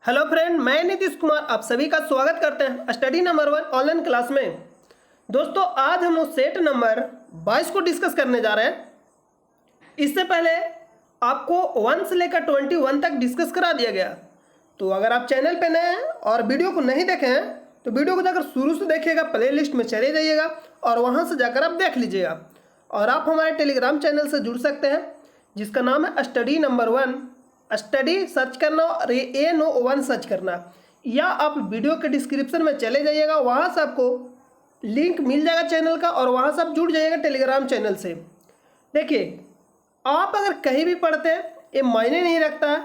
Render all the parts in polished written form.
Hello friend, मैं नीतीश कुमार आप सभी का स्वागत करते हैं स्टडी नंबर 1 ऑनलाइन क्लास में। दोस्तों, आज हम लोग सेट नंबर 22 को डिस्कस करने जा रहे हैं। इससे पहले आपको 1 से लेकर 21 तक डिस्कस करा दिया गया। तो अगर आप चैनल पे नए हैं और वीडियो को नहीं देखे हैं तो वीडियो को जाकर शुरू से देखिएगा, प्ले लिस्ट में चले जाइएगा और वहाँ से जाकर आप देख लीजिएगा। और आप हमारे टेलीग्राम चैनल से जुड़ सकते हैं जिसका नाम है स्टडी नंबर 1। स्टडी सर्च करना और ANO1 सर्च करना, या आप वीडियो के डिस्क्रिप्शन में चले जाइएगा, वहाँ से आपको लिंक मिल जाएगा चैनल का और वहाँ से आप जुड़ जाइएगा टेलीग्राम चैनल से। देखिए, आप अगर कहीं भी पढ़ते हैं ये मायने नहीं रखता है,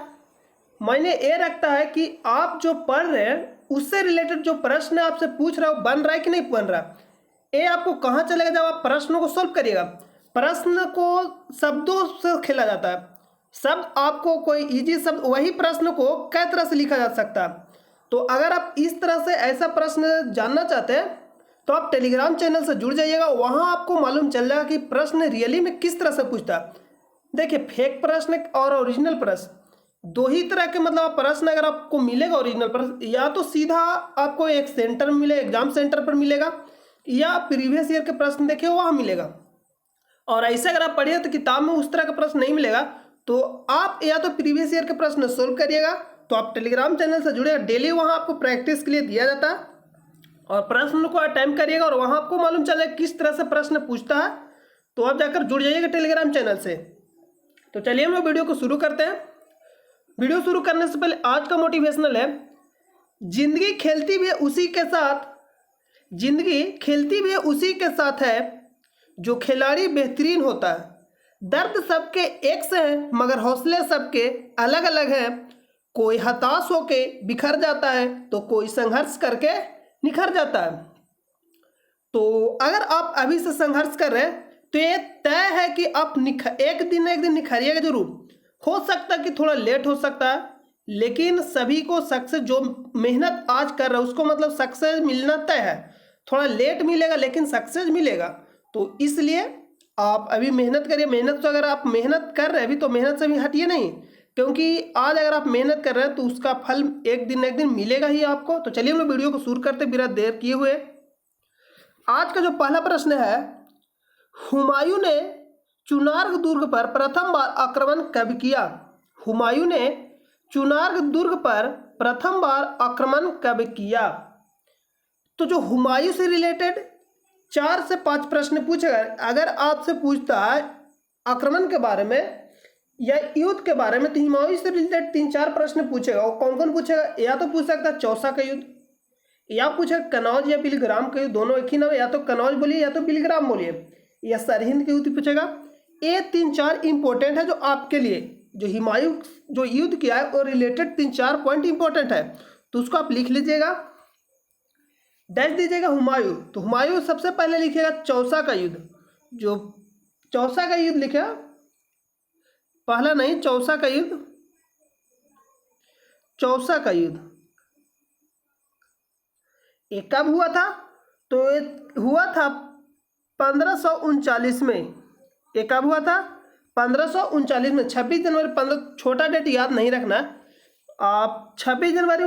मायने ये रखता है कि आप जो पढ़ रहे हैं उससे रिलेटेड जो प्रश्न आपसे पूछ रहा है वो बन रहा है कि नहीं बन रहा। ये आपको कहाँ चलेगा जब आप प्रश्नों को सॉल्व करिएगा। प्रश्न को शब्दों से खेला जाता है। शब्द आपको कोई इजी शब्द, वही प्रश्न को कई तरह से लिखा जा सकता है। तो अगर आप इस तरह से ऐसा प्रश्न जानना चाहते हैं तो आप टेलीग्राम चैनल से जुड़ जाइएगा, वहाँ आपको मालूम चल जाएगा कि प्रश्न रियली में किस तरह से पूछता है। देखिए, फेक प्रश्न और ओरिजिनल प्रश्न दो ही तरह के मतलब प्रश्न अगर आपको मिलेगा। ओरिजिनल प्रश्न या तो सीधा आपको एक सेंटर में मिले, एग्जाम सेंटर पर मिलेगा, या प्रीवियस ईयर के प्रश्न देखे वहाँ मिलेगा। और ऐसे अगर आप पढ़िए तो किताब में उस तरह का प्रश्न नहीं मिलेगा। तो आप या तो प्रीवियस ईयर के प्रश्न सोल्व करिएगा, तो आप टेलीग्राम चैनल से जुड़े, डेली वहाँ आपको प्रैक्टिस के लिए दिया जाता है और प्रश्न को अटेम्प्ट करिएगा और वहाँ आपको मालूम चलेगा किस तरह से प्रश्न पूछता है। तो आप जाकर जुड़ जाइएगा टेलीग्राम चैनल से। तो चलिए हम लोग वीडियो को शुरू करते हैं। वीडियो शुरू करने से पहले आज का मोटिवेशनल है, जिंदगी खेलती भी है उसी के साथ, जिंदगी खेलती भी है उसी के साथ है जो खिलाड़ी बेहतरीन होता है। दर्द सबके एक से है मगर हौसले सबके अलग अलग हैं। कोई हताश होके बिखर जाता है तो कोई संघर्ष करके निखर जाता है। तो अगर आप अभी से संघर्ष कर रहे हैं तो ये तय है कि आप एक दिन निखरिएगा जरूर। हो सकता है कि थोड़ा लेट हो सकता है, लेकिन सभी को सक्सेस, जो मेहनत आज कर रहा है उसको मतलब सक्सेस मिलना तय है। थोड़ा लेट मिलेगा लेकिन सक्सेस मिलेगा। तो इसलिए आप अभी मेहनत करिए। मेहनत से अगर आप मेहनत कर रहे हैं अभी तो मेहनत से भी हटिए नहीं, क्योंकि आज अगर आप मेहनत कर रहे हैं तो उसका फल एक दिन मिलेगा ही आपको। तो चलिए हम लोग वीडियो को शुरू करते बिना देर किए हुए। आज का जो पहला प्रश्न है, हुमायूं ने चुनार दुर्ग पर प्रथम बार आक्रमण कब किया? हुमायूं ने चुनार दुर्ग पर प्रथम बार आक्रमण कब किया? तो जो हुमायूं से रिलेटेड 4 से 5 प्रश्न पूछेगा। अगर आपसे पूछता है आक्रमण के बारे में या युद्ध के बारे में तो हुमायूं से रिलेटेड 3-4 प्रश्न पूछेगा। और कौन कौन पूछेगा? या तो पूछ सकता है चौसा का युद्ध, या पूछेगा कनौज या बिलग्राम का युद्ध, दोनों एक ही नाम है, या तो कनौज बोलिए या तो बिलग्राम बोलिए, या सरहिंद के युद्ध पूछेगा। ये 3-4 इंपॉर्टेंट है जो आपके लिए, जो हुमायूं जो युद्ध किया है और रिलेटेड 3-4 पॉइंट इंपॉर्टेंट है, तो उसको आप लिख लीजिएगा, डैश दीजिएगा हुमायूं। तो हुमायूं सबसे पहले लिखेगा चौसा का युद्ध। जो चौसा का युद्ध लिखा, पहला नहीं, चौसा का युद्ध, चौसा का युद्ध ये कब हुआ था? तो ये हुआ था 1539 में। ये कब हुआ था? 1539 में। 26 जनवरी 15, छोटा डेट याद नहीं रखना आप। 26 जनवरी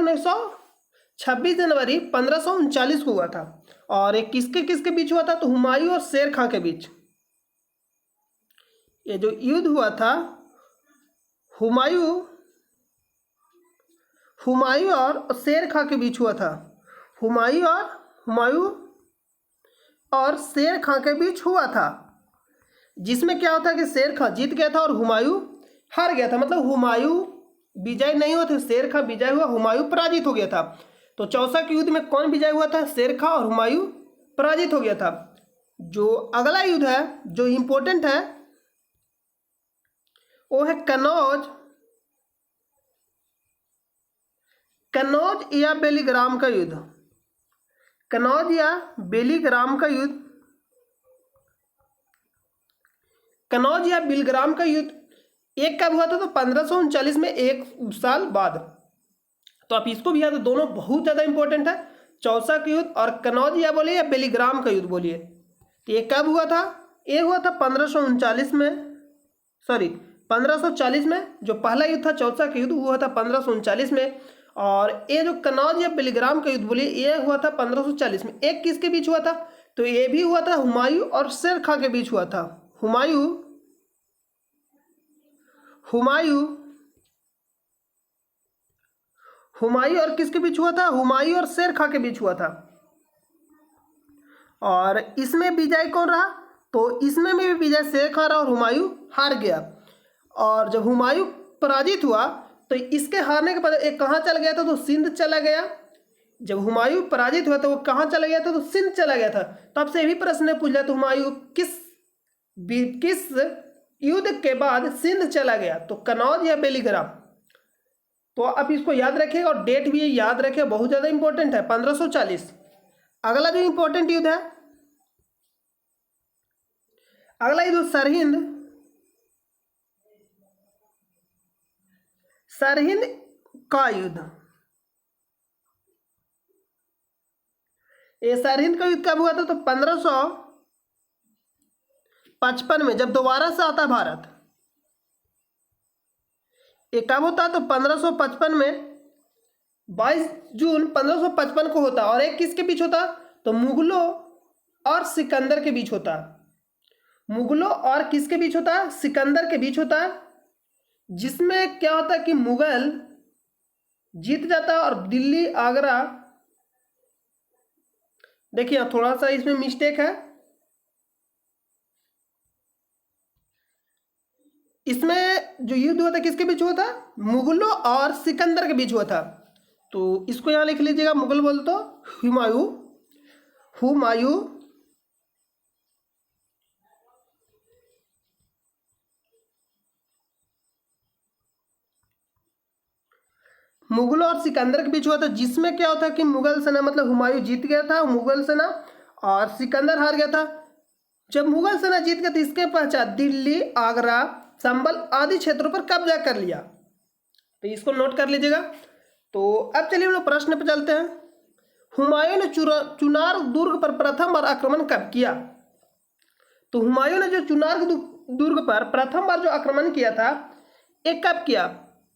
1539 को हुआ था। और ये किसके किसके बीच हुआ था? तो हुमायूं और शेर खां के बीच। ये जो युद्ध हुआ था हुमायूं और शेर खां के बीच हुआ था। हुमायूं और शेर खां के बीच हुआ था, जिसमें क्या होता है कि शेर खां जीत गया था और हुमायूं हार गया था। मतलब हुमायूं विजय नहीं हुआ था, शेर खां विजय हुआ, हुमायूं पराजित हो गया था। तो चौसा के युद्ध में कौन विजय हुआ था? शेर खां, और हुमायूं पराजित हो गया था। जो अगला युद्ध है जो इंपॉर्टेंट है वो है कनौज या बेलीग्राम का युद्ध। कनौज या बेलीग्राम का युद्ध, कनौज या बिलग्राम का युद्ध एक कब हुआ था? तो 1539 में, एक साल बाद। तो आप इसको भी याद, दोनों बहुत ज़्यादा इंपॉर्टेंट है। चौसा का युद्ध और कनौज या बोलिए या बेलीग्राम का युद्ध बोलिए। तो ये कब हुआ था? ये हुआ था 1539 में, 1540 में। जो पहला युद्ध था चौसा का युद्ध हुआ था 1539 में। और ये जो कनौज या बेलीग्राम का युद्ध बोलिए ये हुआ था 1540 में। एक किसके बीच हुआ था? तो ये भी हुआ था हुमायूं और शेर खां के बीच हुआ था। हुमायूं और किसके बीच हुआ था? हुमायूं और शेर खां के बीच हुआ था। और इसमें विजय कौन रहा? तो इसमें भी विजय शेर खां रहा और हुमायूं हार गया। और जब हुमायूं पराजित हुआ तो इसके हारने के बाद एक कहाँ चला गया था? तो सिंध चला गया। जब हुमायूं पराजित हुआ तो वो कहाँ चला गया था? तो सिंध चला गया था। तब से भी प्रश्न पूछ लिया तो हुमायूं किस युद्ध के बाद सिंध चला गया? तो कनौज या बेलीग्राम। तो आप इसको याद रखिएगा और डेट भी याद रखिए, बहुत ज़्यादा इंपॉर्टेंट है। 1540। अगला जो इंपॉर्टेंट युद्ध है, अगला युद्ध सरहिंद का युद्ध। ये सरहिंद का युद्ध कब हुआ था? तो 1555 में, जब दोबारा से आता भारत। ये कब होता? तो 1555 में 22 जून 1555 को होता। और एक किसके बीच होता? तो मुगलों और सिकंदर के बीच होता। मुगलों और किसके बीच होता? सिकंदर के बीच होता, जिसमें क्या होता कि मुगल जीत जाता और दिल्ली आगरा, देखिए थोड़ा सा इसमें मिस्टेक है, इसमें जो युद्ध हुआ था किसके बीच हुआ था? मुगलों और सिकंदर के बीच हुआ था। तो इसको यहां लिख लीजिएगा, मुगल बोल तो हुमायूं मुगलों और सिकंदर के बीच हुआ था, जिसमें क्या होता कि मुगल सेना मतलब हुमायूं जीत गया था, मुगल सेना, और सिकंदर हार गया था। जब मुगल सेना जीत गया तो इसके पश्चात दिल्ली, आगरा, संभल आदि क्षेत्रों पर कब्जा कर लिया। तो इसको नोट कर लीजिएगा। तो अब चलिए हम लोग प्रश्न पर चलते हैं। हुमायूं ने चुनार दुर्ग पर प्रथम बार आक्रमण कब किया? तो हुमायूं ने जो चुनार दुर्ग पर प्रथम बार जो आक्रमण किया था, एक कब किया?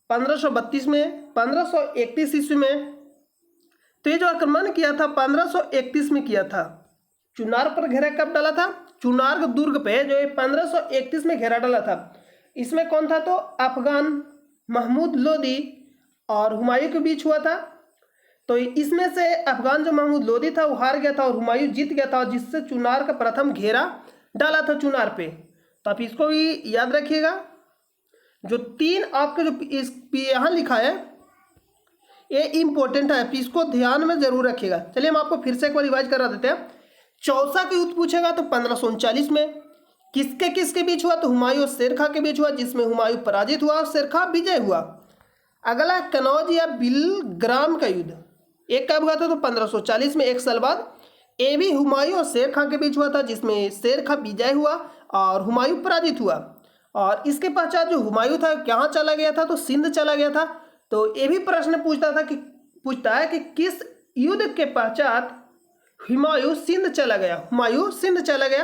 1532 में, 1531 ईस्वी में। तो ये जो आक्रमण किया था 1531 में किया था। चुनार पर घेरा कब डाला था? चुनार दुर्ग पे जो 1531 में घेरा डाला था। इसमें कौन था? तो अफगान महमूद लोदी और हुमायूं के बीच हुआ था। तो इसमें से अफगान जो महमूद लोदी था वो हार गया था और हुमायूं जीत गया था, जिससे चुनार का प्रथम घेरा डाला था चुनार पे। तो आप इसको भी याद रखिएगा। जो तीन आपके जो इस यहाँ लिखा है ये इंपॉर्टेंट है, आप इसको ध्यान में जरूर रखिएगा। चलिए हम आपको फिर से एक बार रिवाइज करा देते हैं। चौसा का युद्ध पूछेगा तो 1539 में। किसके बीच हुआ? तो हुमायूं और शेर खां के बीच हुआ, जिसमें हुमायूं पराजित हुआ और शेर खां विजय हुआ। अगला कनौज या बेलीग्राम का युद्ध, एक कब हुआ था? तो 1540 में, एक साल बाद। ये भी हुमायूं और शेर खां के बीच हुआ था, जिसमें शेर खां विजय हुआ और हुमायूं पराजित हुआ। और इसके पश्चात जो हुमायूं था कहाँ चला गया था? तो सिंध चला गया था। तो ये भी प्रश्न पूछता है कि किस युद्ध के पश्चात हुमायूं सिंध चला गया? हुमायूं सिंध चला गया।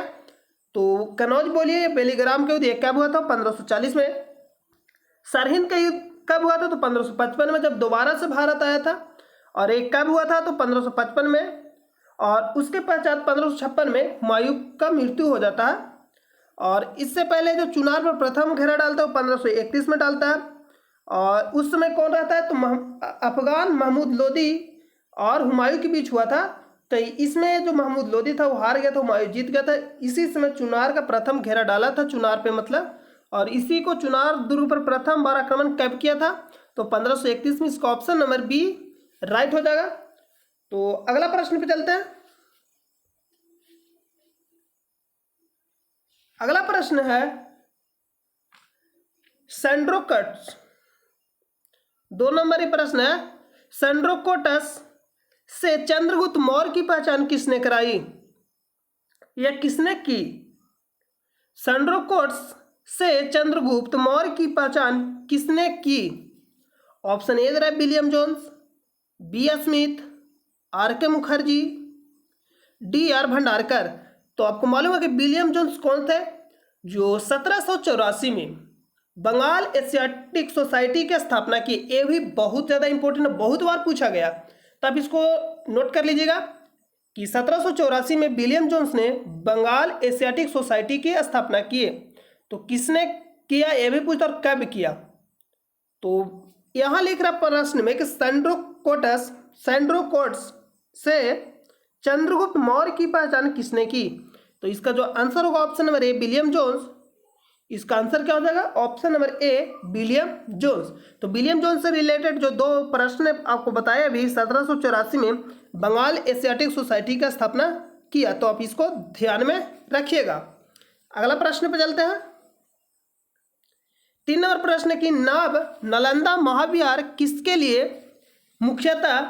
तो कनौज बोलिए, बेलीग्राम का युद्ध एक कब हुआ था? 1540 में। सरहिंद का युद्ध कब हुआ था? तो 1555 में, जब दोबारा से भारत आया था। और एक कब हुआ था? तो 1555 में। और उसके पश्चात 1556 में हुमायूं का मृत्यु हो जाता है। और इससे पहले जो चुनार पर प्रथम घेरा डालता है वो 1531 में डालता है। और उस समय कौन रहता है? तो अफगान महमूद लोदी और हुमायूं के बीच हुआ था। तो इसमें जो महमूद लोदी था वो हार गया था, हुमायूं जीत गया था। इसी समय चुनार का प्रथम घेरा डाला था, चुनार पे मतलब। और इसी को चुनार दुर्ग पर प्रथम बार आक्रमण कब किया था? तो 1531 में। इसका ऑप्शन नंबर बी राइट हो जाएगा। तो अगला प्रश्न पे चलते हैं। अगला प्रश्न है सेंड्रोकट्स, 2 नंबर ही प्रश्न है। सेंड्रोकोटस से चंद्रगुप्त मौर्य की पहचान किसने कराई या किसने की? सेंड्रोकोटस से चंद्रगुप्त मौर्य की पहचान किसने की? ऑप्शन ए दे रहा है William Jones, B Smith, R K Mukherjee, D R Bhandarkar. तो आपको मालूम है कि विलियम जोन्स कौन थे? जो 1784 में बंगाल एशियाटिक सोसाइटी की स्थापना की? ये भी बहुत ज़्यादा इंपॉर्टेंट है, बहुत बार पूछा गया, तो आप इसको नोट कर लीजिएगा कि 1784 में विलियम जोन्स ने बंगाल एशियाटिक सोसाइटी की स्थापना की। तो किसने किया ये भी पूछता, और कब किया? तो यहाँ लिख रहा प्रश्न में कि सैंड्रोकोट्स से चंद्रगुप्त मौर्य की पहचान किसने की? तो इसका जो आंसर होगा option number A, William Jones. इसका आंसर क्या हो जाएगा? Option number A, William Jones. तो विलियम जोन्स से रिलेटेड जो दो प्रश्न आपको बताया अभी, 1784 में बंगाल एशियाटिक सोसाइटी का स्थापना किया, तो आप इसको ध्यान में रखिएगा। अगला प्रश्न पे चलते हैं। 3 नंबर प्रश्न की नालंदा महाविहार किसके लिए मुख्यतः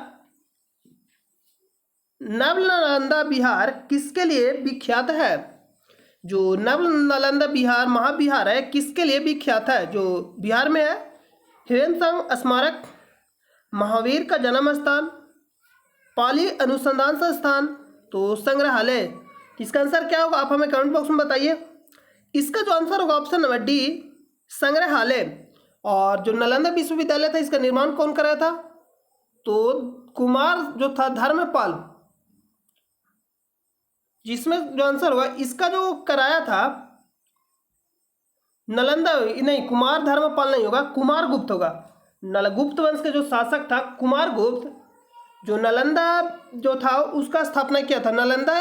नालंदा विहार किसके लिए विख्यात है? जो नालंदा विहार महाविहार है किसके लिए विख्यात है? जो बिहार में है, ह्वेनसांग स्मारक, महावीर का जन्म स्थान, पाली अनुसंधान संस्थान, तो संग्रहालय। इसका आंसर क्या होगा? आप हमें कमेंट बॉक्स में बताइए। इसका जो आंसर होगा ऑप्शन नंबर डी, संग्रहालय। और जो नालंदा विश्वविद्यालय था इसका निर्माण कौन कराया था? तो कुमार जो था धर्मपाल, जिसमें जो आंसर होगा इसका जो कराया था नालंदा, नहीं कुमार धर्मपाल नहीं होगा, कुमार गुप्त होगा। गुप्त वंश के जो शासक था कुमार गुप्त, जो नालंदा जो था उसका स्थापना किया था, नालंदा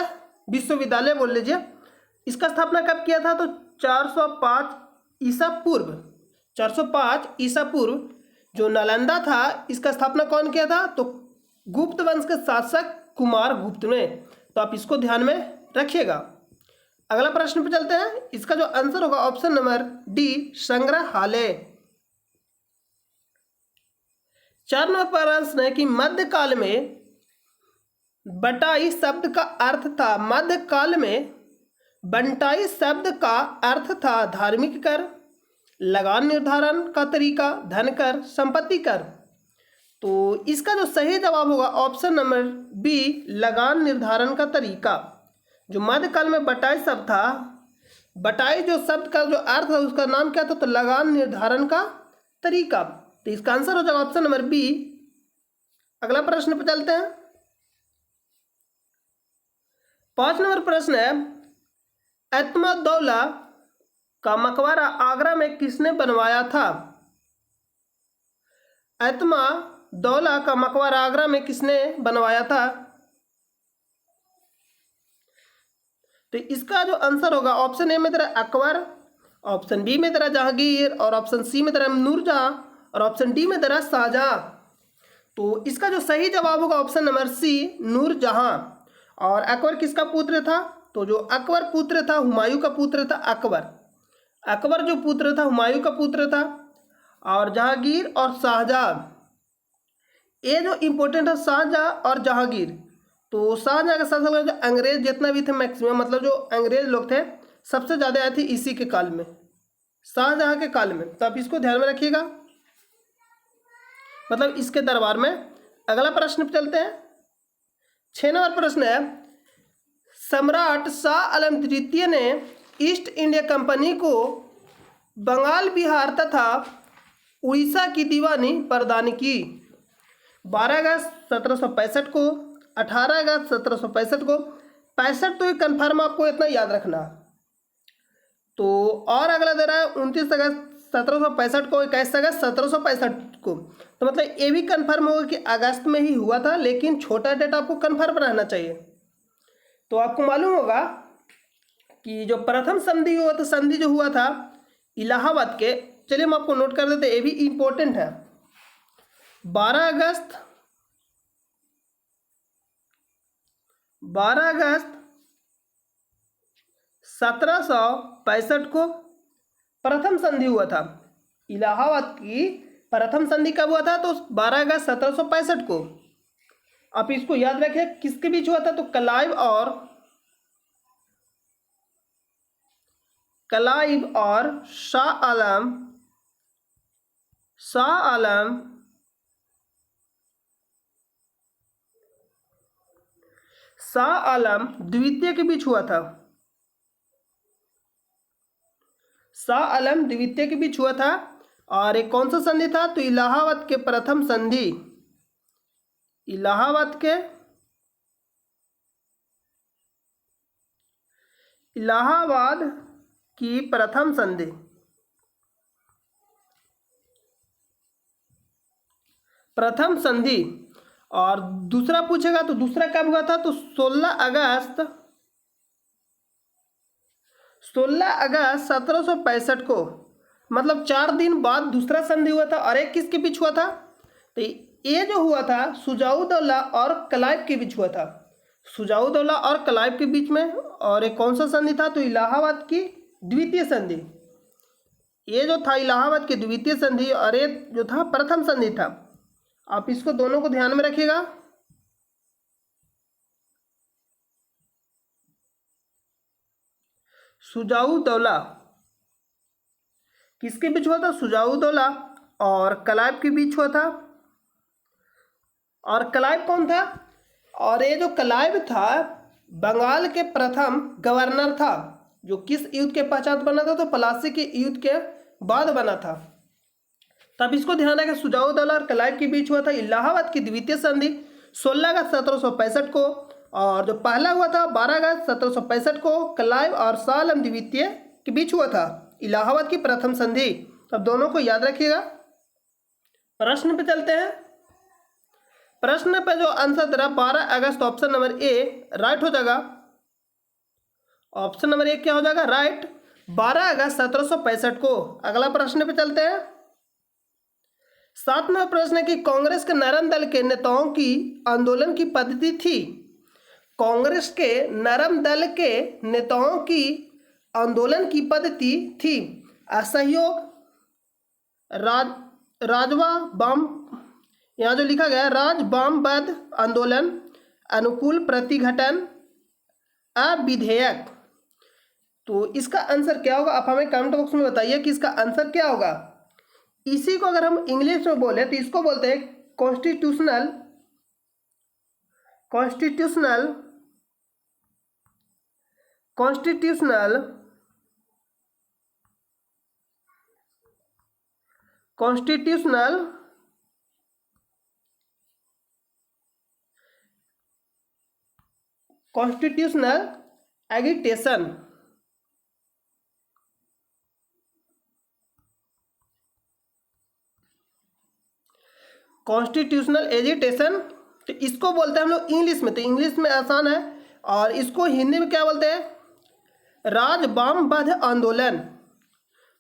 विश्वविद्यालय बोल लीजिए। इसका स्थापना कब किया था? तो 405 ईसा पूर्व, 405 ईसा पूर्व जो नालंदा था इसका स्थापना कौन किया था? तो गुप्त वंश के शासक कुमार गुप्त ने। तो आप इसको ध्यान में रखिएगा। अगला प्रश्न पे चलते हैं। इसका जो आंसर होगा ऑप्शन नंबर डी, संग्रहालय। 4 नंबर प्रश्न है कि मध्यकाल में बंटाई शब्द का अर्थ था, मध्यकाल में बंटाई शब्द का अर्थ था धार्मिक कर, लगान निर्धारण का तरीका, धन कर, संपत्ति कर। तो इसका जो सही जवाब होगा ऑप्शन नंबर बी, लगान निर्धारण का तरीका। जो मध्यकाल में बटाई शब्द था, बटाई जो शब्द का जो अर्थ है उसका नाम क्या था? तो लगान निर्धारण का तरीका। तो इसका आंसर हो जाएगा ऑप्शन नंबर बी। अगला प्रश्न पे चलते हैं। 5 नंबर प्रश्न है, एतमादौला का मकबरा आगरा में किसने बनवाया था? एतमादौला का मकबरा आगरा में किसने बनवाया था? तो इसका जो आंसर होगा ऑप्शन ए में तेरा अकबर, ऑप्शन बी में तेरा जहांगीर, और ऑप्शन सी में तेरा नूरजहां, और ऑप्शन डी में तेरा शाहजहां। तो इसका जो सही जवाब होगा ऑप्शन नंबर सी, नूरजहां। और अकबर किसका पुत्र था? तो जो अकबर पुत्र था हुमायूं का पुत्र था अकबर। अकबर जो पुत्र था हुमायूं का पुत्र था। और जहांगीर और शाहजहां, ये जो इंपॉर्टेंट है, शाहजहां और जहांगीर। तो शाहजहां का शासन जो अंग्रेज जितना भी थे मैक्सिमम, मतलब जो अंग्रेज लोग थे सबसे ज़्यादा आए थे इसी के काल में, शाहजहां के काल में। तो आप इसको ध्यान में रखिएगा, मतलब इसके दरबार में। अगला प्रश्न पे चलते हैं। 6 नंबर प्रश्न है, सम्राट शाह आलम द्वितीय ने ईस्ट इंडिया कंपनी को बंगाल, बिहार तथा उड़ीसा की दीवानी प्रदान की। 12 अगस्त 1765 को, 18 अगस्त 1765 को, 65 तो कन्फर्म आपको इतना याद रखना। तो और अगला दे रहा है 29 अगस्त 1765 को, 21 अगस्त 1765 को। तो मतलब ये भी कन्फर्म होगा कि अगस्त में ही हुआ था, लेकिन छोटा डेट आपको कन्फर्म रहना चाहिए। तो आपको मालूम होगा कि जो प्रथम संधि हुआ था, संधि जो हुआ था इलाहाबाद के, चलिए हम आपको नोट कर देते, ये भी इंपॉर्टेंट है। 12 अगस्त 1765 को प्रथम संधि हुआ था। इलाहाबाद की प्रथम संधि कब हुआ था? तो 12 अगस्त 1765 को। आप इसको याद रखिए किसके बीच हुआ था? तो क्लाइव और शाह आलम द्वितीय के बीच हुआ था। शाह आलम द्वितीय के बीच हुआ था। और एक कौन सा संधि था? तो इलाहाबाद के प्रथम संधि, इलाहाबाद के इलाहाबाद की प्रथम संधि, प्रथम संधि। और दूसरा पूछेगा तो दूसरा कब हुआ था? तो 16 अगस्त 1765 को, मतलब 4 दिन बाद दूसरा संधि हुआ था। और एक किसके बीच हुआ था? तो ये जो हुआ था शुजाउद्दौला और क्लाइव के बीच हुआ था, शुजाउद्दौला और क्लाइव के बीच में। और एक कौन सा संधि था? तो इलाहाबाद की द्वितीय संधि। ये जो था इलाहाबाद की द्वितीय संधि और ये जो था प्रथम संधि था। आप इसको दोनों को ध्यान में रखिएगा। शुजाउद्दौला किसके बीच हुआ था? शुजाउद्दौला और क्लाइव के बीच हुआ था। और क्लाइव कौन था? और ये जो क्लाइव था बंगाल के प्रथम गवर्नर था, जो किस युद्ध के पश्चात बना था? तो प्लासी के युद्ध के बाद बना था। तब इसको ध्यान रखें, शुजाउद्दौला और क्लाइव के बीच हुआ था इलाहाबाद की द्वितीय संधि 16 अगस्त 1765 को। और जो पहला हुआ था 12 अगस्त 1765 को क्लाइव और शाह आलम द्वितीय के बीच हुआ था इलाहाबाद की प्रथम संधि। अब दोनों को याद रखिएगा। प्रश्न पे चलते हैं। प्रश्न पे जो आंसर तेरा 12 अगस्त, ऑप्शन नंबर ए राइट हो जाएगा। ऑप्शन नंबर ए क्या हो जाएगा? राइट, 12 अगस्त 1765 को। अगला प्रश्न पे चलते हैं। 7वां प्रश्न है कि कांग्रेस के नरम दल के नेताओं की आंदोलन की पद्धति थी। कांग्रेस के नरम दल के नेताओं की आंदोलन की पद्धति थी असहयोग, राजवा बाम, यहाँ जो लिखा गया है राज वामवाद आंदोलन, अनुकूल प्रतिघटन, अविधेयक। तो इसका आंसर क्या होगा? आप हमें कमेंट बॉक्स में बताइए कि इसका आंसर क्या होगा। इसी को अगर हम इंग्लिश में बोले तो इसको बोलते हैं constitutional constitutional constitutional constitutional constitutional agitation. Constitutional agitation, तो इसको बोलते हैं हम लोग इंग्लिश में, तो इंग्लिश में आसान है। और इसको हिंदी में क्या बोलते हैं? राज वामवाद आंदोलन।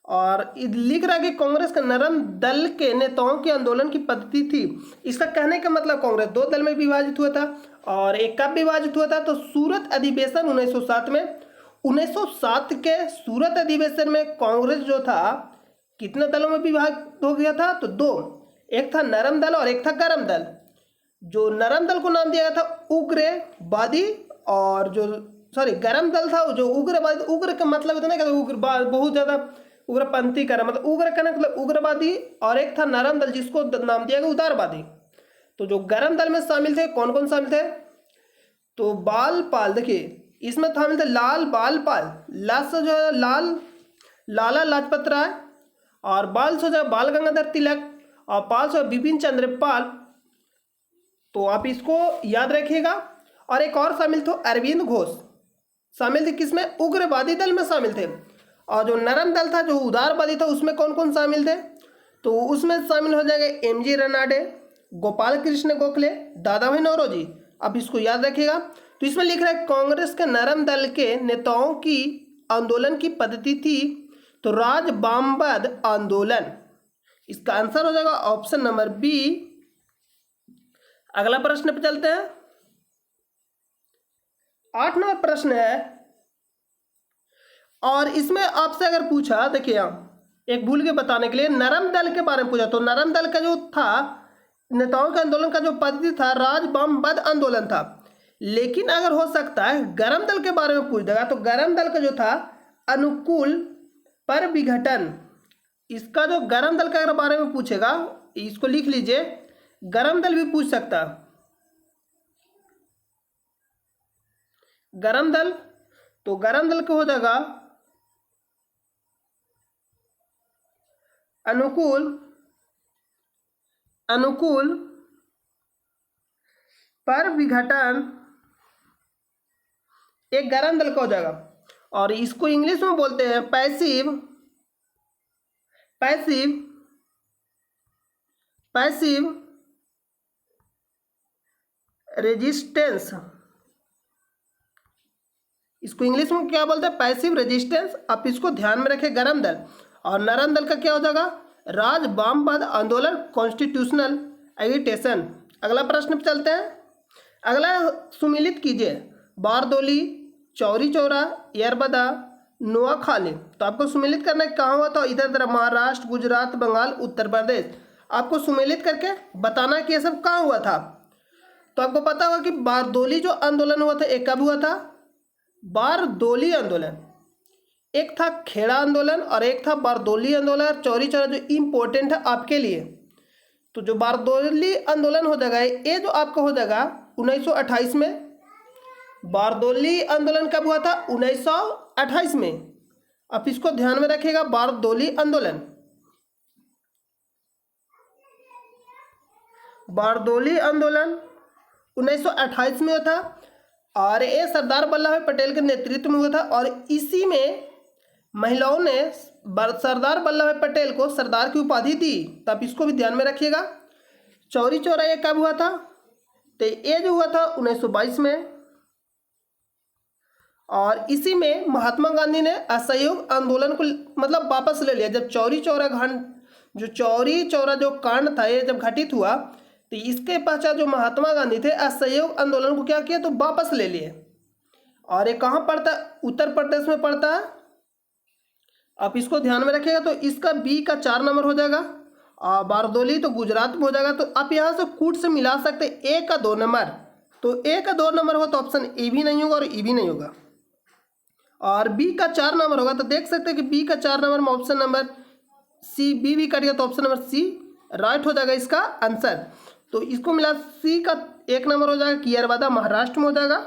और लिख रहा है कि कांग्रेस के नरम दल के नेताओं के आंदोलन की पद्धति थी। इसका कहने का मतलब कांग्रेस 2 दल में विभाजित हुआ था। और एक कब विभाजित हुआ था? तो सूरत अधिवेशन 1907 में। 1907 के सूरत अधिवेशन में कांग्रेस जो था कितने दलों में विभाजित हो गया था? तो 2, एक था नरम दल और एक था गरम दल। जो नरम दल को नाम दिया गया था उग्रवादी, और जो गरम दल था जो उग्रवादी। उग्र का मतलब इतना कि उग्र बहुत ज़्यादा उग्रपंथी का, मतलब उग्र का मतलब उग्रवादी। और एक था नरम दल जिसको नाम दिया गया उदारवादी। तो जो गरम दल में शामिल थे कौन कौन शामिल थे? तो बालपाल, देखिए इसमें शामिल थे लाल बालपाल, ला से जो है लाला लाजपत राय, और बाल से जो बाल गंगाधर तिलक, और पाल से बिपिन चंद्र पाल। तो आप इसको याद रखिएगा। और एक और शामिल थे अरविंद घोष, शामिल थे किसमें? उग्रवादी दल में शामिल थे। और जो नरम दल था जो उदारवादी था उसमें कौन कौन शामिल थे? तो उसमें शामिल हो जाएगा एमजी रनाडे, गोपाल कृष्ण गोखले, दादा भाई नौरोजी। अब इसको याद रखिएगा। तो इसमें लिख रहा है कांग्रेस के नरम दल के नेताओं की आंदोलन की पद्धति थी तो राज वामवाद आंदोलन। इसका आंसर हो जाएगा ऑप्शन नंबर बी। अगला प्रश्न पे चलते हैं। 8 नंबर प्रश्न है, और इसमें आपसे अगर पूछा, देखिए यहाँ एक भूल के बताने के लिए, नरम दल के बारे में पूछा तो नरम दल का जो था नेताओं के आंदोलन का जो पद्धति था राज वामवाद आंदोलन था। लेकिन अगर हो सकता है गरम दल के बारे में पूछ देगा तो गरम दल का जो था अनुकूल पर विघटन। इसका जो गरम दल के अगर बारे में पूछेगा इसको लिख लीजिए, गरम दल भी पूछ सकता। गरम दल, तो गरम दल को हो जाएगा अनुकूल पर विघटन एक गर्म दल का हो जाएगा, और इसको इंग्लिश में बोलते हैं पैसिव रेजिस्टेंस। इसको इंग्लिश में क्या बोलते हैं? Passive resistance. आप इसको ध्यान में रखें, गर्म दल। और नरम दल का क्या हो जाएगा? राज वामपंथ आंदोलन, कॉन्स्टिट्यूशनल एजिटेशन। अगला प्रश्न पे चलते हैं। अगला सुमिलित कीजिए, बारदोली, चौरी चौरा, यरबदा, नोआखाली। तो आपको सुमिलित करना है, कहाँ हुआ था? इधर तरफ महाराष्ट्र, गुजरात, बंगाल, उत्तर प्रदेश। आपको सुमिलित करके बताना है कि ये सब कहाँ हुआ था। तो आपको पता होगा कि बारदोली जो आंदोलन हुआ था, एक कब हुआ था? बारदोली आंदोलन। एक था खेड़ा आंदोलन और एक था बारदोली आंदोलन। चौरी चौरा जो इम्पोर्टेंट है आपके लिए, तो जो बारदोली आंदोलन हो जाएगा ये जो आपका हो जाएगा 1928 में। बारदोली आंदोलन कब हुआ था? 1928 में। आप इसको ध्यान में रखिएगा, बारदोली आंदोलन। बारदोली आंदोलन 1928 में हुआ था, और ये सरदार वल्लभ भाई पटेल के नेतृत्व में हुआ था। और इसी में महिलाओं ने सरदार वल्लभ भाई पटेल को सरदार की उपाधि दी। तो आप इसको भी ध्यान में रखिएगा। चौरी चौरा ये कब हुआ था? तो ये जो हुआ था 1922 में। और इसी में महात्मा गांधी ने असहयोग आंदोलन को मतलब वापस ले लिया। जब चौरी चौरा जो कांड था ये जब घटित हुआ, तो इसके पश्चात जो महात्मा गांधी थे असहयोग आंदोलन को क्या किया? तो वापस ले लिए। और ये कहाँ पड़ता है? उत्तर प्रदेश में पड़ता है। आप इसको ध्यान में रखिएगा। तो इसका बी का 4 नंबर हो जाएगा, और बारदोली तो गुजरात में हो जाएगा। तो आप यहाँ से कूट से मिला सकते हैं ए का 2 नंबर। तो ए का 2 नंबर हो तो ऑप्शन ए भी नहीं होगा और ई भी नहीं होगा। और बी का 4 नंबर होगा तो देख सकते हैं कि बी का 4 नंबर में ऑप्शन नंबर सी, बी भी कट गया तो ऑप्शन नंबर सी राइट हो जाएगा इसका आंसर। तो इसको मिला सी का 1 नंबर हो जाएगा कि यरबदा महाराष्ट्र में हो जाएगा,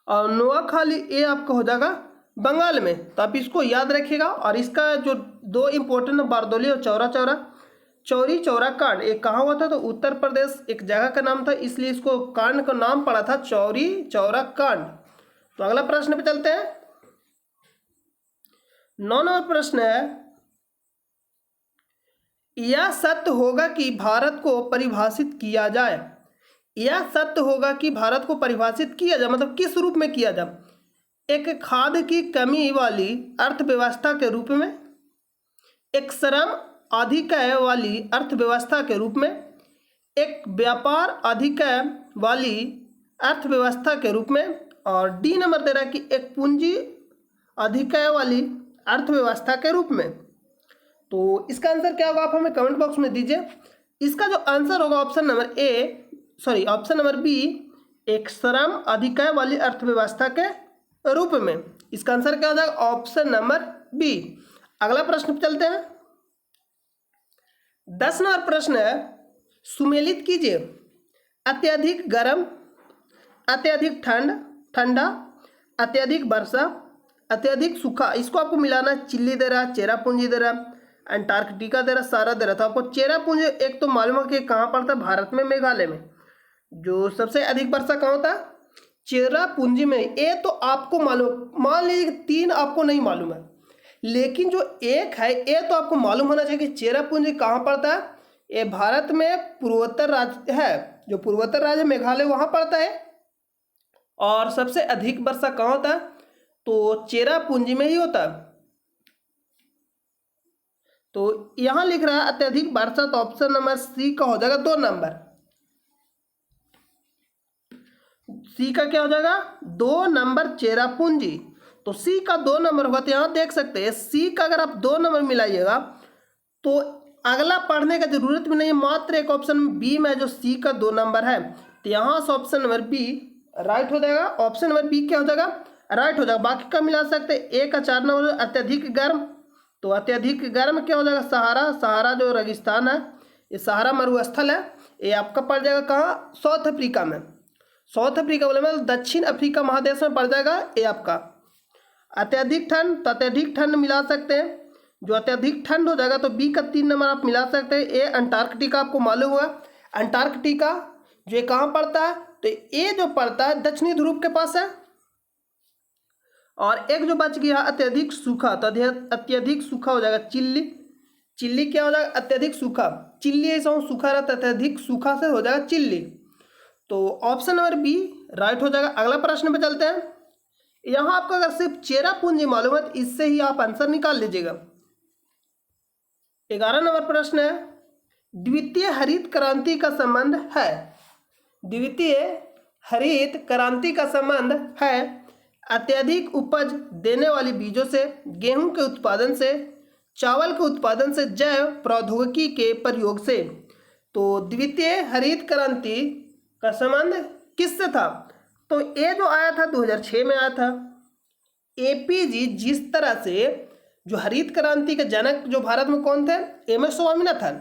और नोआखाली ये आपका हो जाएगा बंगाल में। तो आप इसको याद रखिएगा। और इसका जो 2 इंपॉर्टेंट बारदोली और चौरी चौरा कांड ये कहाँ हुआ था? तो उत्तर प्रदेश एक जगह का नाम था, इसलिए इसको कांड का नाम पड़ा था चौरी चौरा कांड। तो अगला प्रश्न पे चलते हैं। 9 नंबर प्रश्न है, यह सत्य होगा कि भारत को परिभाषित किया जाए। यह सत्य होगा कि भारत को परिभाषित किया जाए मतलब किस रूप में किया जाए? एक खाद्य की कमी वाली अर्थव्यवस्था के रूप में, एक श्रम अधिक्य वाली अर्थव्यवस्था के रूप में, एक व्यापार अधिक्य वाली अर्थव्यवस्था के रूप में, और डी नंबर दे रहा है कि एक पूंजी अधिक्य वाली अर्थव्यवस्था के रूप में। तो इसका आंसर क्या होगा? आप हमें कमेंट बॉक्स में दीजिए। इसका जो आंसर होगा ऑप्शन नंबर बी, एक श्रम अधिक्य वाली अर्थव्यवस्था के रूप में। इसका आंसर क्या हो जाएगा? Option number B. अगला प्रश्न पे चलते हैं। 10 नंबर प्रश्न है, सुमेलित कीजिए, अत्यधिक गर्म, अत्यधिक ठंडा, अत्यधिक वर्षा, अत्यधिक सूखा। इसको आपको मिलाना है। चिल्ली दे रहा, चेरापूंजी दे रहा, अंटार्कटिका दे रहा, सारा दे रहा। तो आपको चेरापूंजी एक तो मालूम है कि कहाँ पड़ता है? भारत में, मेघालय में। जो सबसे अधिक वर्षा कहाँ होता है? चेरापूंजी में। ये तो आपको मालूम, मान लीजिए 3 आपको नहीं मालूम है, लेकिन जो एक है ये तो आपको मालूम होना चाहिए कि चेरापूंजी कहाँ पड़ता है। ये भारत में पूर्वोत्तर राज्य है, जो पूर्वोत्तर राज्य मेघालय वहाँ पड़ता है। और सबसे अधिक वर्षा कहाँ होता है? तो चेरापूंजी में ही होता है। तो यहाँ लिख रहा है अत्यधिक वर्षा, तो ऑप्शन नंबर सी का हो जाएगा 2 नंबर। सी का क्या हो जाएगा? 2 नंबर चेरापूंजी। तो सी का 2 नंबर होगा। तो यहाँ देख सकते हैं सी का अगर आप 2 नंबर मिलाइएगा तो अगला पढ़ने का जरूरत भी नहीं है, मात्र एक ऑप्शन बी में जो सी का 2 नंबर है। तो यहाँ से ऑप्शन नंबर बी राइट हो जाएगा। ऑप्शन नंबर बी क्या हो जाएगा? राइट हो जाएगा। बाकी का मिला सकते हैं। ए का 4 नंबर अत्यधिक गर्म, तो अत्यधिक गर्म क्या हो जाएगा? सहारा जो रेगिस्तान है, ये सहारा मरुस्थल है, ये आपका पड़ जाएगा कहाँ? साउथ अफ्रीका में। साउथ अफ्रीका बोले मतलब दक्षिण अफ्रीका महादेश में पड़ जाएगा ये आपका। अत्यधिक ठंड, तो अत्यधिक ठंड मिला सकते हैं। जो अत्यधिक ठंड हो जाएगा तो बी का 3 नंबर आप मिला सकते हैं। ए अंटार्कटिका आपको मालूम हुआ, अंटार्कटिका जो कहाँ पड़ता है, तो ए जो पड़ता है दक्षिणी ध्रुव के पास है। और एक जो बच गया अत्यधिक सूखा, तो अत्यधिक सूखा हो जाएगा चिल्ली। चिल्ली क्या हो जाएगा, अत्यधिक सूखा। चिल्ली ऐसा सूखा रहता है, अत्यधिक सूखा से हो जाएगा चिल्ली। तो ऑप्शन नंबर बी राइट हो जाएगा। अगला प्रश्न पे चलते हैं। यहाँ आपको अगर सिर्फ चेरापूंजी मालूम है तो इससे ही आप आंसर निकाल लीजिएगा। 11 नंबर प्रश्न है, द्वितीय हरित क्रांति का संबंध है। द्वितीय हरित क्रांति का संबंध है अत्यधिक उपज देने वाली बीजों से, गेहूं के उत्पादन से, चावल के उत्पादन से, जैव प्रौद्योगिकी के प्रयोग से। तो द्वितीय हरित क्रांति का संबंध किससे था, तो ये जो आया था 2006 में आया था। एपीजी जिस तरह से जो हरित क्रांति के जनक जो भारत में कौन थे, एम.एस. स्वामीनाथन,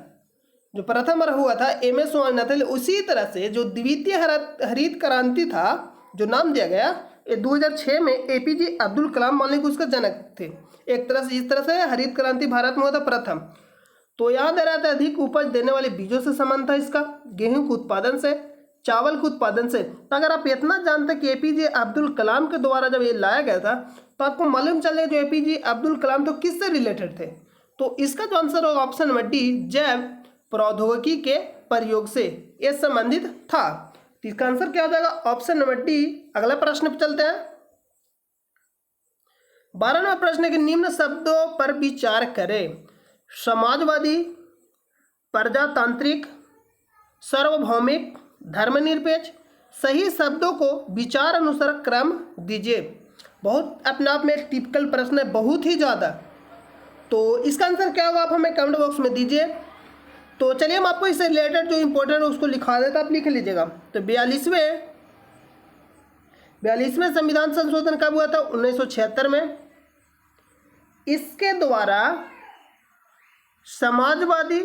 जो प्रथम बार हुआ था एम.एस. स्वामीनाथन। उसी तरह से जो द्वितीय हरित क्रांति था जो नाम दिया गया, ये 2006 में एपीजे अब्दुल कलाम मान लीजिए उसका जनक थे। एक तरह से इस तरह से हरित क्रांति भारत में हुआ था प्रथम। तो यहाँ दे रहा था अधिक उपज देने वाले बीजों से संबंध था इसका, गेहूं के उत्पादन से, चावल के उत्पादन से। तो अगर आप इतना जानते कि एपीजे अब्दुल कलाम के द्वारा जब ये लाया गया था तो आपको मालूम चले जो एपीजे अब्दुल कलाम तो किससे रिलेटेड थे। तो इसका जो आंसर होगा ऑप्शन नंबर डी, जैव प्रौद्योगिकी के प्रयोग से ये संबंधित था। तो इसका आंसर क्या हो जाएगा, ऑप्शन नंबर डी। अगला प्रश्न पे चलते हैं। 12वां प्रश्न है कि निम्न शब्दों पर विचार करें। समाजवादी, प्रजातांत्रिक, सार्वभौमिक, धर्मनिरपेक्ष। सही शब्दों को विचार अनुसार क्रम दीजिए। बहुत अपने आप में एक टिपिकल प्रश्न है, बहुत ही ज़्यादा। तो इसका आंसर क्या होगा आप हमें कमेंट बॉक्स में दीजिए। तो चलिए हम आपको इससे रिलेटेड जो इंपॉर्टेंट है उसको लिखा देता, आप लिख लीजिएगा। तो 42वें संविधान संशोधन कब हुआ था, 1976 में। इसके द्वारा समाजवादी,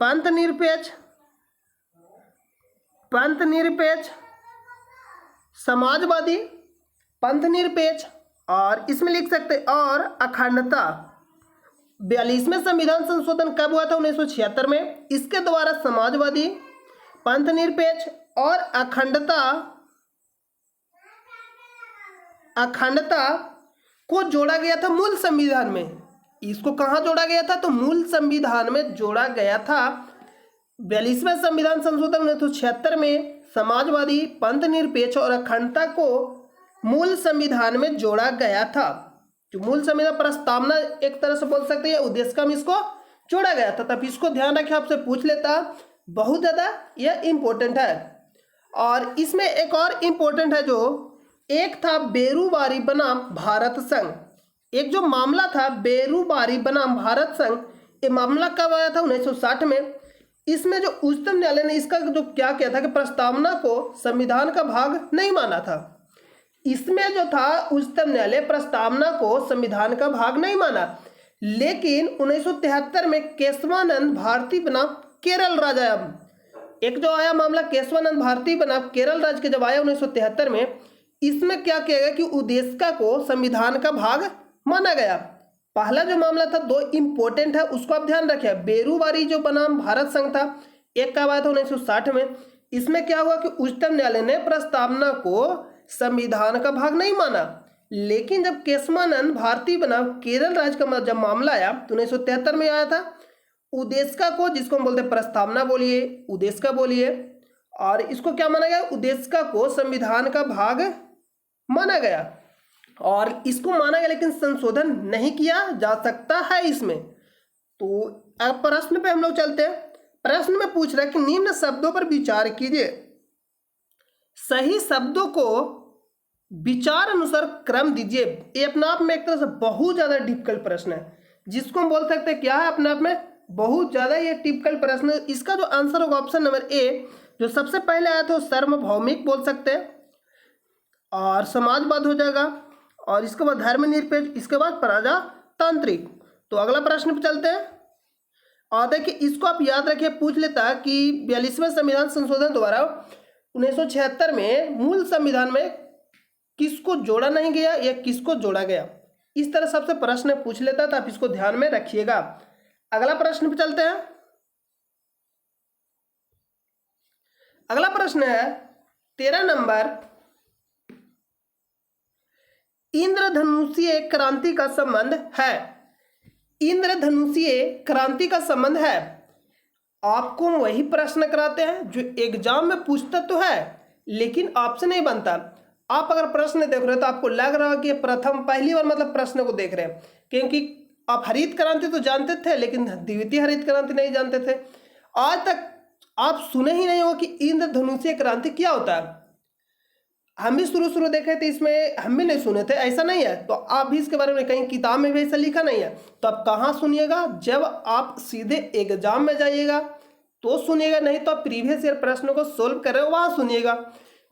पंथ निरपेक्ष और इसमें लिख सकते और अखंडता। 42वें संविधान संशोधन कब हुआ था, 1976 में। इसके द्वारा समाजवादी, पंथ निरपेक्ष और अखंडता को जोड़ा गया था मूल संविधान में। इसको कहाँ जोड़ा गया था, तो मूल संविधान में जोड़ा गया था। 42वें संविधान संशोधन 1976 में समाजवादी, पंथ निरपेक्ष और अखंडता को मूल संविधान में जोड़ा गया था। जो मूल संविधान प्रस्तावना एक तरह से बोल सकते हैं, उद्देश्य में इसको जोड़ा गया था। तब इसको ध्यान रखिए, आपसे पूछ लेता, बहुत ज़्यादा यह इम्पोर्टेंट है। और इसमें एक और इम्पोर्टेंट है, जो एक था बेरूबारी बनाम भारत संघ। एक जो मामला था बेरूबारी बनाम भारत संघ, ये मामला कब आया था, 1960 में। इसमें जो उच्चतम न्यायालय ने इसका जो क्या किया था कि प्रस्तावना को संविधान का भाग नहीं माना था। इसमें जो था उच्चतम न्यायालय प्रस्तावना को संविधान का भाग नहीं माना, लेकिन 1973 में केशवानंद भारती बनाम केरल राज्य आया। एक जो आया मामला केशवानंद भारती बनाम केरल राज्य के जब आया 1973 में, इसमें क्या किया गया कि उद्देश्य को संविधान का भाग माना गया। पहला जो मामला था, दो इंपॉर्टेंट है उसको आप ध्यान रखिए। बेरूबारी जो बनाम भारत संघ था, एक कब आया था, 1960 में। इसमें क्या हुआ कि उच्चतम न्यायालय ने प्रस्तावना को संविधान का भाग नहीं माना, लेकिन जब केशवानंद भारती बनाम केरल राज्य का जब मामला आया तो 1973 में आया था। उद्देश्य को, जिसको हम बोलते हैं प्रस्तावना बोलिए, उद्देश्य बोलिए, और इसको क्या माना गया, उद्देश्य को संविधान का भाग माना गया। और इसको माना गया लेकिन संशोधन नहीं किया जा सकता है इसमें। तो अब प्रश्न पे हम लोग चलते हैं। प्रश्न में पूछ रहा है कि निम्न शब्दों पर विचार कीजिए। सही शब्दों को विचार अनुसार क्रम दीजिए। ये अपने आप में एक तरह से बहुत ज्यादा डिफिकल्ट प्रश्न है, जिसको हम बोल सकते हैं क्या है, अपने आप में बहुत ज्यादा ये टिपिकल प्रश्न है। इसका जो आंसर होगा ऑप्शन नंबर ए, जो सबसे पहले आया था सार्वभौमिक बोल सकते हैं, और समाजवाद हो जाएगा, और इसके बाद धर्मनिरपेक्ष, इसके बाद प्रजातांत्रिक। तो अगला प्रश्न पे चलते हैं। और देखिए इसको आप याद रखिए, पूछ लेता कि 42वें संविधान संशोधन द्वारा 1976 में मूल संविधान में किसको जोड़ा नहीं गया या किसको जोड़ा गया? इस तरह सबसे प्रश्न पूछ लेता था, आप इसको ध्यान में रखिएगा। अगला प्रश्न पे चलते हैं। अगला प्रश्न है 13 नंबर, इंद्रधनुषीय क्रांति का संबंध है। इंद्रधनुषीय क्रांति का संबंध है। आपको वही प्रश्न कराते हैं जो एग्जाम में पूछता तो है लेकिन ऑप्शन नहीं बनता। आप अगर प्रश्न देख रहे हो तो आपको लग रहा है कि प्रथम पहली बार मतलब प्रश्न को देख रहे हैं, क्योंकि आप हरित क्रांति तो जानते थे लेकिन द्वितीय हरित क्रांति नहीं जानते थे। आज तक आप सुने ही नहीं हो कि इंद्रधनुषीय क्रांति क्या होता है। हम भी शुरू देखे थे, इसमें हम भी नहीं सुने थे, ऐसा नहीं है। तो आप भी इसके बारे में कहीं किताब में भी ऐसा लिखा नहीं है, तो आप कहाँ सुनिएगा? जब आप सीधे एग्जाम में जाइएगा तो सुनिएगा, नहीं तो आप प्रीवियस ईयर प्रश्नों को सोल्व कर रहे हो वहाँ सुनिएगा।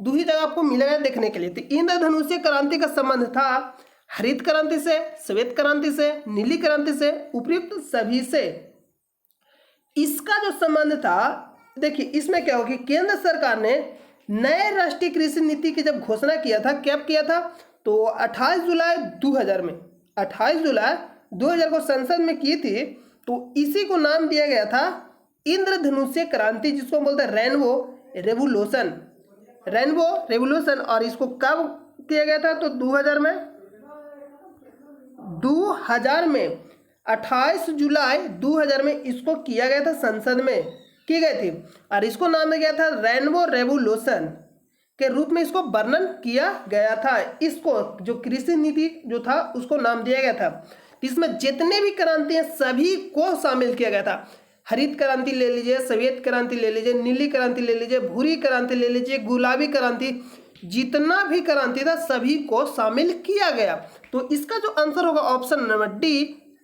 दूसरी जगह आपको मिलेगा देखने के लिए। तो इंद्रधनुषीय क्रांति का संबंध था हरित क्रांति से, श्वेत क्रांति से, नीली क्रांति से, उपयुक्त सभी से। इसका जो संबंध था, देखिए इसमें क्या होगी, केंद्र सरकार ने नए राष्ट्रीय कृषि नीति की जब घोषणा किया था, कब किया था? तो 28 जुलाई 2000 में, 28 जुलाई 2000 को संसद में की थी। तो इसी को नाम दिया गया था इंद्रधनुषीय क्रांति, जिसको बोलते हैं रेनबो रेवोल्यूशन, रेनबो रेवोल्यूशन। और इसको कब किया गया था? तो 2000 में 28 जुलाई 2000 में इसको किया गया था, संसद में की गई थी। और इसको नाम दिया गया था रेनबो रेवोल्यूशन के रूप में इसको वर्णन किया गया था। इसको जो कृषि नीति जो था उसको नाम दिया गया था। इसमें जितने भी क्रांति हैं सभी को शामिल किया गया था। हरित क्रांति ले लीजिए, श्वेत क्रांति ले लीजिए, नीली क्रांति ले लीजिए, भूरी क्रांति ले लीजिए, गुलाबी क्रांति, जितना भी क्रांति था सभी को शामिल किया गया। तो इसका जो आंसर होगा ऑप्शन नंबर डी,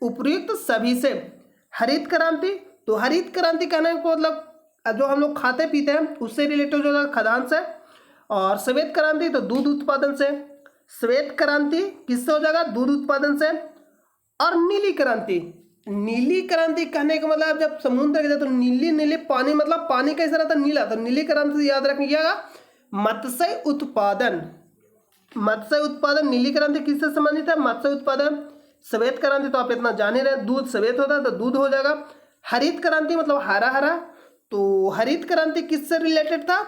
उपयुक्त सभी से। हरित क्रांति, तो हरित क्रांति कहने को मतलब जो हम लोग खाते पीते हैं उससे रिलेटेड जो है खाद्यान्न से। और श्वेत क्रांति तो दूध उत्पादन से। श्वेत क्रांति किससे हो जाएगा? दूध उत्पादन से। और नीली क्रांति, नीली क्रांति कहने का मतलब जब समुद्र के जाए तो नीली नीली पानी, मतलब पानी कैसा रहता है? नीला। तो नीली क्रांति याद रखिएगा, मत्स्य उत्पादन। मत्स्य उत्पादन नीली क्रांति किससे संबंधित है? मत्स्य उत्पादन। श्वेत क्रांति तो आप इतना जान ही रहे, दूध श्वेत होता है तो दूध हो जाएगा। हरित क्रांति मतलब हरा हरा, तो हरित क्रांति किससे रिलेटेड था?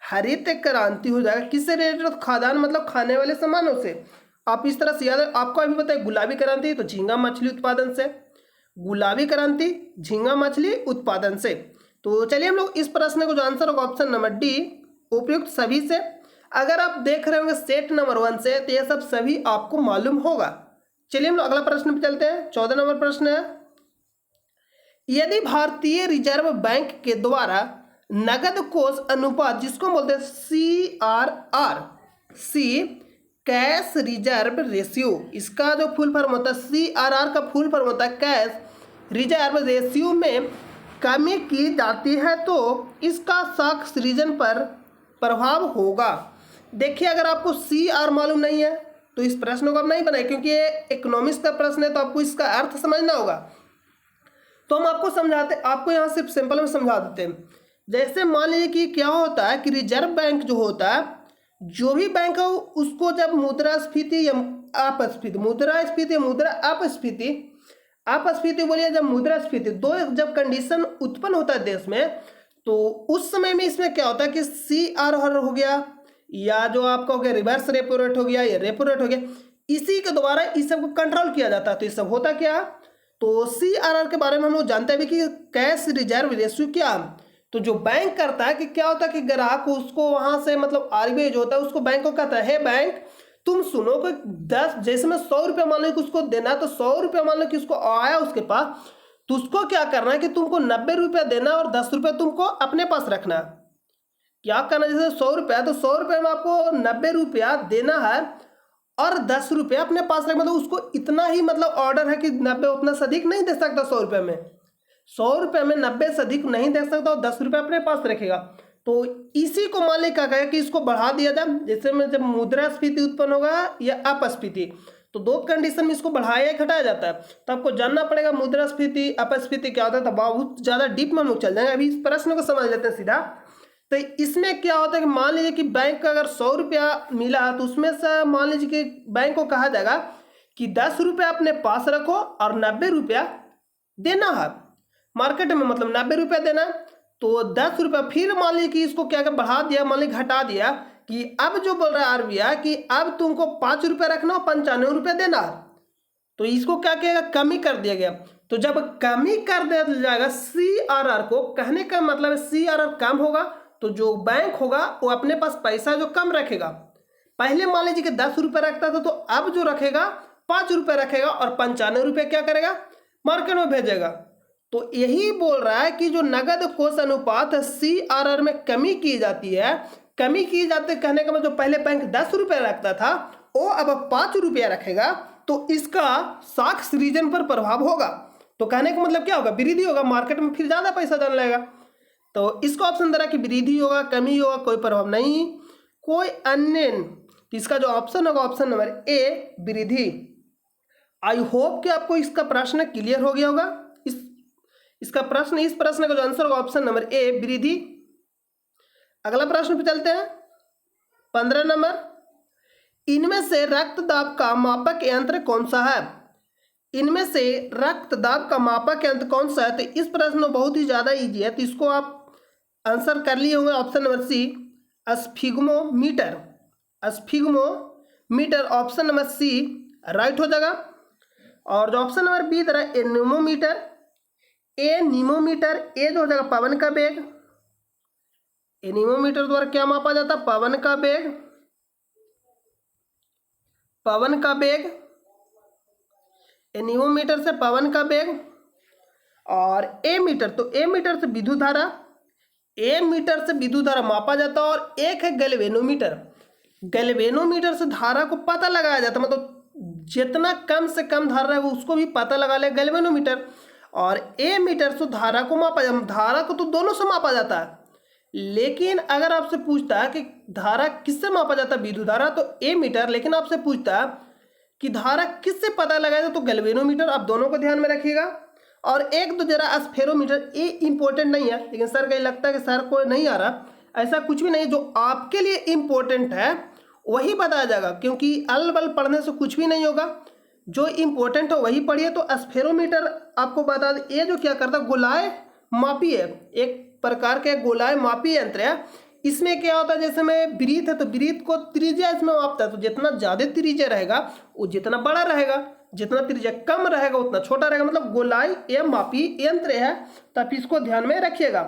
हरित क्रांति हो जाएगा किससे रिलेटेड? खाद्यान्न मतलब खाने वाले सामानों से। आप इस तरह से याद, आपको अभी पता है गुलाबी क्रांति तो झींगा मछली उत्पादन से, गुलाबी क्रांति झींगा मछली उत्पादन से। तो चलिए हम लोग इस प्रश्न को जो आंसर होगा ऑप्शन नंबर डी, उपयुक्त सभी से। अगर आप देख रहे होंगे सेट नंबर 1 से तो ये सब सभी आपको मालूम होगा। चलिए हम लोग अगला प्रश्न पे चलते हैं। 14 नंबर प्रश्न है, यदि भारतीय रिजर्व बैंक के द्वारा नगद कोष अनुपात, जिसको बोलते हैं CRR, सी कैश रिजर्व रेशियो, इसका जो फुल फॉर्म होता है CRR का फुल फॉर्म होता है कैश रिजर्व रेशियो में कमी की जाती है तो इसका साख सृजन पर प्रभाव होगा। देखिए अगर आपको CR मालूम नहीं है तो इस प्रश्न को आप नहीं बनाए, क्योंकि ये इकोनॉमिक्स का प्रश्न है तो आपको इसका अर्थ समझना होगा। तो हम आपको समझाते, आपको यहाँ सिर्फ सिंपल में समझा देते हैं। जैसे मान लीजिए कि क्या होता है कि रिजर्व बैंक जो होता है, जो भी बैंक है उसको जब मुद्रास्फीति या अपस्फीति, मुद्रास्फीति मुद्रा अपस्फीति बोलिए, जब मुद्रास्फीति दो जब कंडीशन उत्पन्न होता है देश में, तो उस समय में इसमें क्या होता है कि CR हो गया या जो आपका हो गया रिवर्स रेपो रेट हो गया या रेपो रेट हो गया, इसी के द्वारा इस सब को कंट्रोल किया जाता है। तो ये सब होता क्या? तो CRR के बारे में हम लोग जानते हैं भी कि कैश रिजर्व रेशियो क्या। तो जो बैंक करता है कि क्या होता है कि ग्राहक को उसको वहां से मतलब RBI जो होता है उसको बैंक को कहता है, हे बैंक तुम सुनो कि 10 जैसे में 100 रुपया मान लो कि उसको देना, तो 100 रुपया मान लो कि उसको आया उसके पास, तो उसको क्या करना है कि तुमको 90 रुपया देना और 10 रुपया तुमको अपने पास रखना। क्या करना, जैसे 100 रुपया तो 100 रुपये में आपको 90 रुपया देना है और 10 रुपया अपने पास रख, मतलब उसको इतना ही मतलब ऑर्डर है कि 90, उतना से अधिक नहीं दे सकता। 100 रुपये में 100 रुपये में 90 से अधिक नहीं दे सकता और 10 रुपये अपने पास रखेगा। तो इसी को मान लीजिए क्या कहेगा कि इसको बढ़ा दिया जाए, जैसे में जब मुद्रास्फीति उत्पन्न होगा या अपस्फीति, तो दो कंडीशन में इसको बढ़ाया या घटाया जाता है। तो आपको जानना पड़ेगा मुद्रास्फीति अपस्फीति क्या होता है, तो बहुत ज़्यादा डीप में हम लोग चल जाएंगे। अभी इस प्रश्न को समझ लेते हैं सीधा। तो इसमें क्या होता है कि मान लीजिए कि बैंक का अगर 100 रुपया मिला तो उसमें से मान लीजिए कि बैंक को कहा जाएगा कि 10 रुपया अपने पास रखो और 90 रुपया देना है मार्केट में, मतलब 90 रुपया देना। तो 10 रुपया फिर मान लीजिए कि इसको क्या क्या बढ़ा दिया, मान लीजिए घटा दिया कि अब जो बोल रहा है आरबीआई कि अब तुमको 5 रुपया रखना और 95 रुपया देना है, तो इसको क्या किया कमी कर दिया गया। तो जब कमी कर दिया जाएगा सीआरआर को, कहने का मतलब है सीआरआर कम होगा तो जो बैंक होगा वो अपने पास पैसा जो कम रखेगा। पहले मान लीजिए कि 10 रुपये रखता था तो अब जो रखेगा 5 रुपये रखेगा और 95 रुपये क्या करेगा मार्केट में भेजेगा। तो यही बोल रहा है कि जो नगद कोष अनुपात है सीआरआर में कमी की जाती है, कमी की जाती है कहने का मतलब जो पहले बैंक 10 रुपये रखता था वो अब 5 रुपया रखेगा, तो इसका साख सृजन पर प्रभाव होगा। तो कहने का मतलब क्या होगा, वृद्धि होगा, मार्केट में फिर ज़्यादा पैसा जाने लगेगा। तो इसका ऑप्शन दे रहा कि वृद्धि होगा, कमी होगा, कोई प्रभाव नहीं, कोई अन्य। तो इसका जो ऑप्शन होगा ऑप्शन नंबर ए वृद्धि। आई होप कि आपको इसका प्रश्न क्लियर हो गया होगा। इस प्रश्न का जो आंसर होगा ऑप्शन नंबर ए वृद्धि। अगला प्रश्न पे चलते हैं 15 नंबर, इनमें से रक्तदाब का मापक यंत्र कौन सा है? इनमें से रक्तदाब का मापक यंत्र कौन सा है? तो इस प्रश्न बहुत ही ज़्यादा इजी है, तो इसको आप आंसर कर लिए होंगे option number C sphygmometer. Sphygmometer option number C right हो जाएगा। और जो ऑप्शन नंबर बी दे रहा है एनीमोमीटर, एनीमोमीटर ए जो हो जाएगा पवन का वेग। एनीमोमीटर द्वारा क्या मापा जाता है? पवन का वेग, पवन का वेग, एनीमोमीटर से पवन का वेग। और ए मीटर, तो ए मीटर से विद्युत धारा, ए मीटर से विद्युत धारा मापा जाता है। और एक है गैल्वेनोमीटर, गैल्वेनोमीटर से धारा को पता लगाया जाता है, मतलब जितना कम से कम धारा है उसको भी पता लगा ले गैल्वेनोमीटर। और ए मीटर से धारा को मापा जाता है, धारा को तो दोनों से मापा जाता है, लेकिन अगर आपसे पूछता है कि धारा किससे मापा जाता है विद्युत धारा, तो ए मीटर। लेकिन आपसे पूछता है कि धारा किससे पता लगाया तो गैल्वेनोमीटर। आप दोनों को ध्यान में रखिएगा। और एक तो जरा स्फेरोमीटर, ये इंपॉर्टेंट नहीं है, लेकिन सर को लगता है कि सर को नहीं आ रहा, ऐसा कुछ भी नहीं। जो आपके लिए इंपॉर्टेंट है वही बताया जाएगा, क्योंकि अल बल पढ़ने से कुछ भी नहीं होगा। जो इंपॉर्टेंट है वही पढ़िए। तो स्फेरोमीटर आपको बता दें, ये जो क्या करता है गोलाय मापी है, एक प्रकार के गोलाय मापी यंत्र है। इसमें क्या होता है, जैसे में वृत्त है तो वृत्त को त्रिज्या इसमें मापता है, तो जितना ज़्यादा त्रिज्या रहेगा वो जितना बड़ा रहेगा, जितना त्रिज्या कम रहेगा उतना छोटा रहेगा। मतलब गोलाई एवं मापी यंत्र है, तो आप इसको ध्यान में रखिएगा।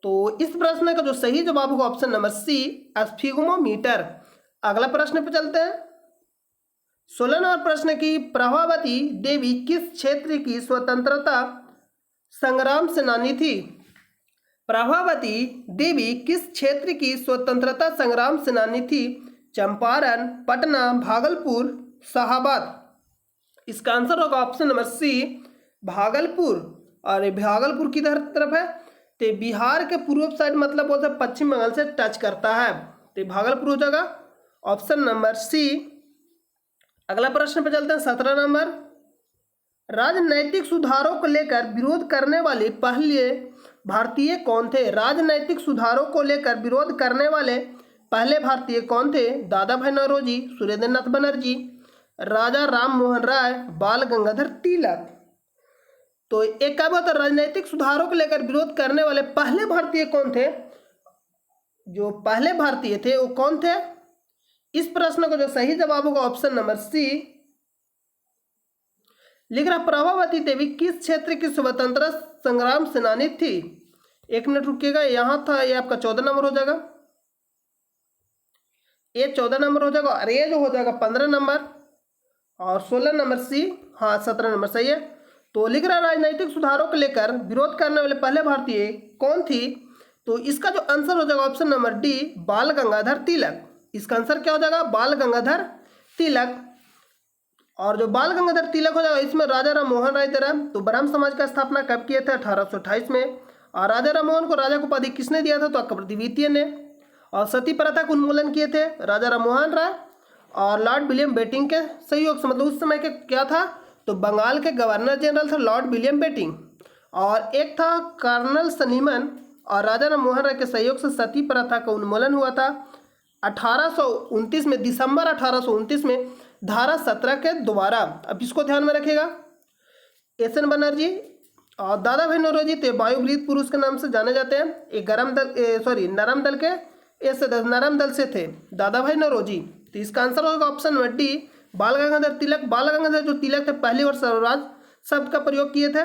तो इस प्रश्न का जो सही जवाब होगा ऑप्शन नंबर सी स्फिग्मोमीटर। अगला प्रश्न पे चलते हैं 16 नंबर प्रश्न की, प्रभावती देवी किस क्षेत्र की स्वतंत्रता संग्राम सेनानी थी? प्रभावती देवी किस क्षेत्र की स्वतंत्रता संग्राम सेनानी थी? चंपारण, पटना, भागलपुर, शाहाबाद। इसका आंसर होगा ऑप्शन नंबर सी भागलपुर। और भागलपुर किधर तरफ है? तो बिहार के पूर्व साइड, मतलब बोलते हैं पश्चिम बंगाल से टच करता है, तो भागलपुर हो जाएगा ऑप्शन नंबर सी। अगला प्रश्न पे चलते हैं 17 नंबर, राजनैतिक सुधारों को लेकर विरोध करने वाले पहले भारतीय कौन थे? राजनैतिक सुधारों को लेकर विरोध करने वाले पहले भारतीय कौन थे? दादा भाई नौरोजी, सुरेंद्रनाथ बनर्जी, राजा राम मोहन राय, बाल गंगाधर तिलक। तो एक क्या बात है, राजनैतिक सुधारों को लेकर विरोध करने वाले पहले भारतीय कौन थे? जो पहले भारतीय थे वो कौन थे? इस प्रश्न का जो सही जवाब होगा ऑप्शन नंबर सी लिख रहा, प्रभावती देवी किस क्षेत्र की स्वतंत्रता संग्राम सेनानी थी? एक मिनट रुकिएगा, यहां था, ये आपका 14 नंबर हो जाएगा, ये 14 नंबर हो जाएगा, और ये जो हो जाएगा 15 नंबर, और 16 नंबर सी, हाँ 17 नंबर सही है। तो लिख रहा राजनीतिक सुधारों को लेकर विरोध करने वाले पहले भारतीय कौन थी? तो इसका जो आंसर हो जाएगा ऑप्शन नंबर डी बाल गंगाधर तिलक। इसका आंसर क्या हो जाएगा? बाल गंगाधर तिलक। और जो बाल गंगाधर तिलक हो जाएगा इसमें राजा राम मोहन राय तेरा। तो ब्रह्म समाज का स्थापना कब किए थे? 1828 में। और राजा राम मोहन को राजा को उपाधि किसने दिया था? तो अकबर द्वितीय ने। और सती प्रथा का उन्मूलन किए थे राजा राम मोहन राय और लॉर्ड विलियम बेटिंग के सहयोग से। मतलब उस समय के क्या था, तो बंगाल के गवर्नर जनरल थे लॉर्ड विलियम बेटिंग, और एक था कर्नल सनीमन, और राजा राम मोहन राय के सहयोग से सती प्रथा का उन्मूलन हुआ था। 1829 में, दिसंबर 1829 में धारा 17 के द्वारा। अब इसको ध्यान में रखिएगा। एस एन बनर्जी और दादा भाई नौरोजी थे वायुव्रीत पुरुष के नाम से जाने जाते हैं। एक नरम दल के नरम दल से थे दादा भाई नौरोजी। तो इसका आंसर होगा ऑप्शन नंबर डी, बाल गंगाधर तिलक। बाल गंगाधर जो तिलक थे पहली बार स्वराज शब्द का प्रयोग किए थे।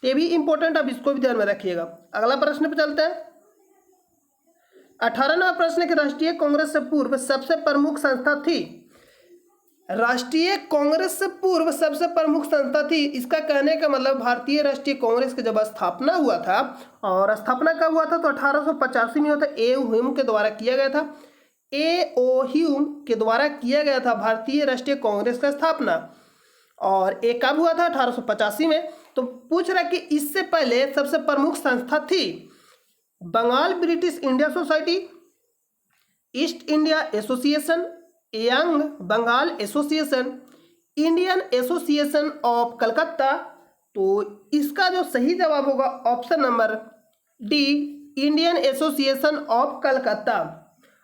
ये भी इंपॉर्टेंट, अब इसको भी ध्यान में रखिएगा। अगला प्रश्न पे चलते हैं। 18वां प्रश्न की राष्ट्रीय कांग्रेस से पूर्व सबसे प्रमुख संस्था थी। राष्ट्रीय कांग्रेस से पूर्व सबसे प्रमुख संस्था थी, इसका कहने का मतलब भारतीय राष्ट्रीय कांग्रेस की जब स्थापना हुआ था, और स्थापना कब हुआ था तो 1885 में हुआ था। ए ओ ह्यूम के द्वारा किया गया था। ए ओ ह्यूम के द्वारा किया गया था भारतीय राष्ट्रीय कांग्रेस का स्थापना। और ये कब हुआ था 1885 में। तो पूछ रहा कि इससे पहले सबसे प्रमुख संस्था थी Bengal British India society, East India association, young Bengal association, Indian association of Calcutta. तो इसका जो सही जवाब होगा option number D, Indian association of Calcutta.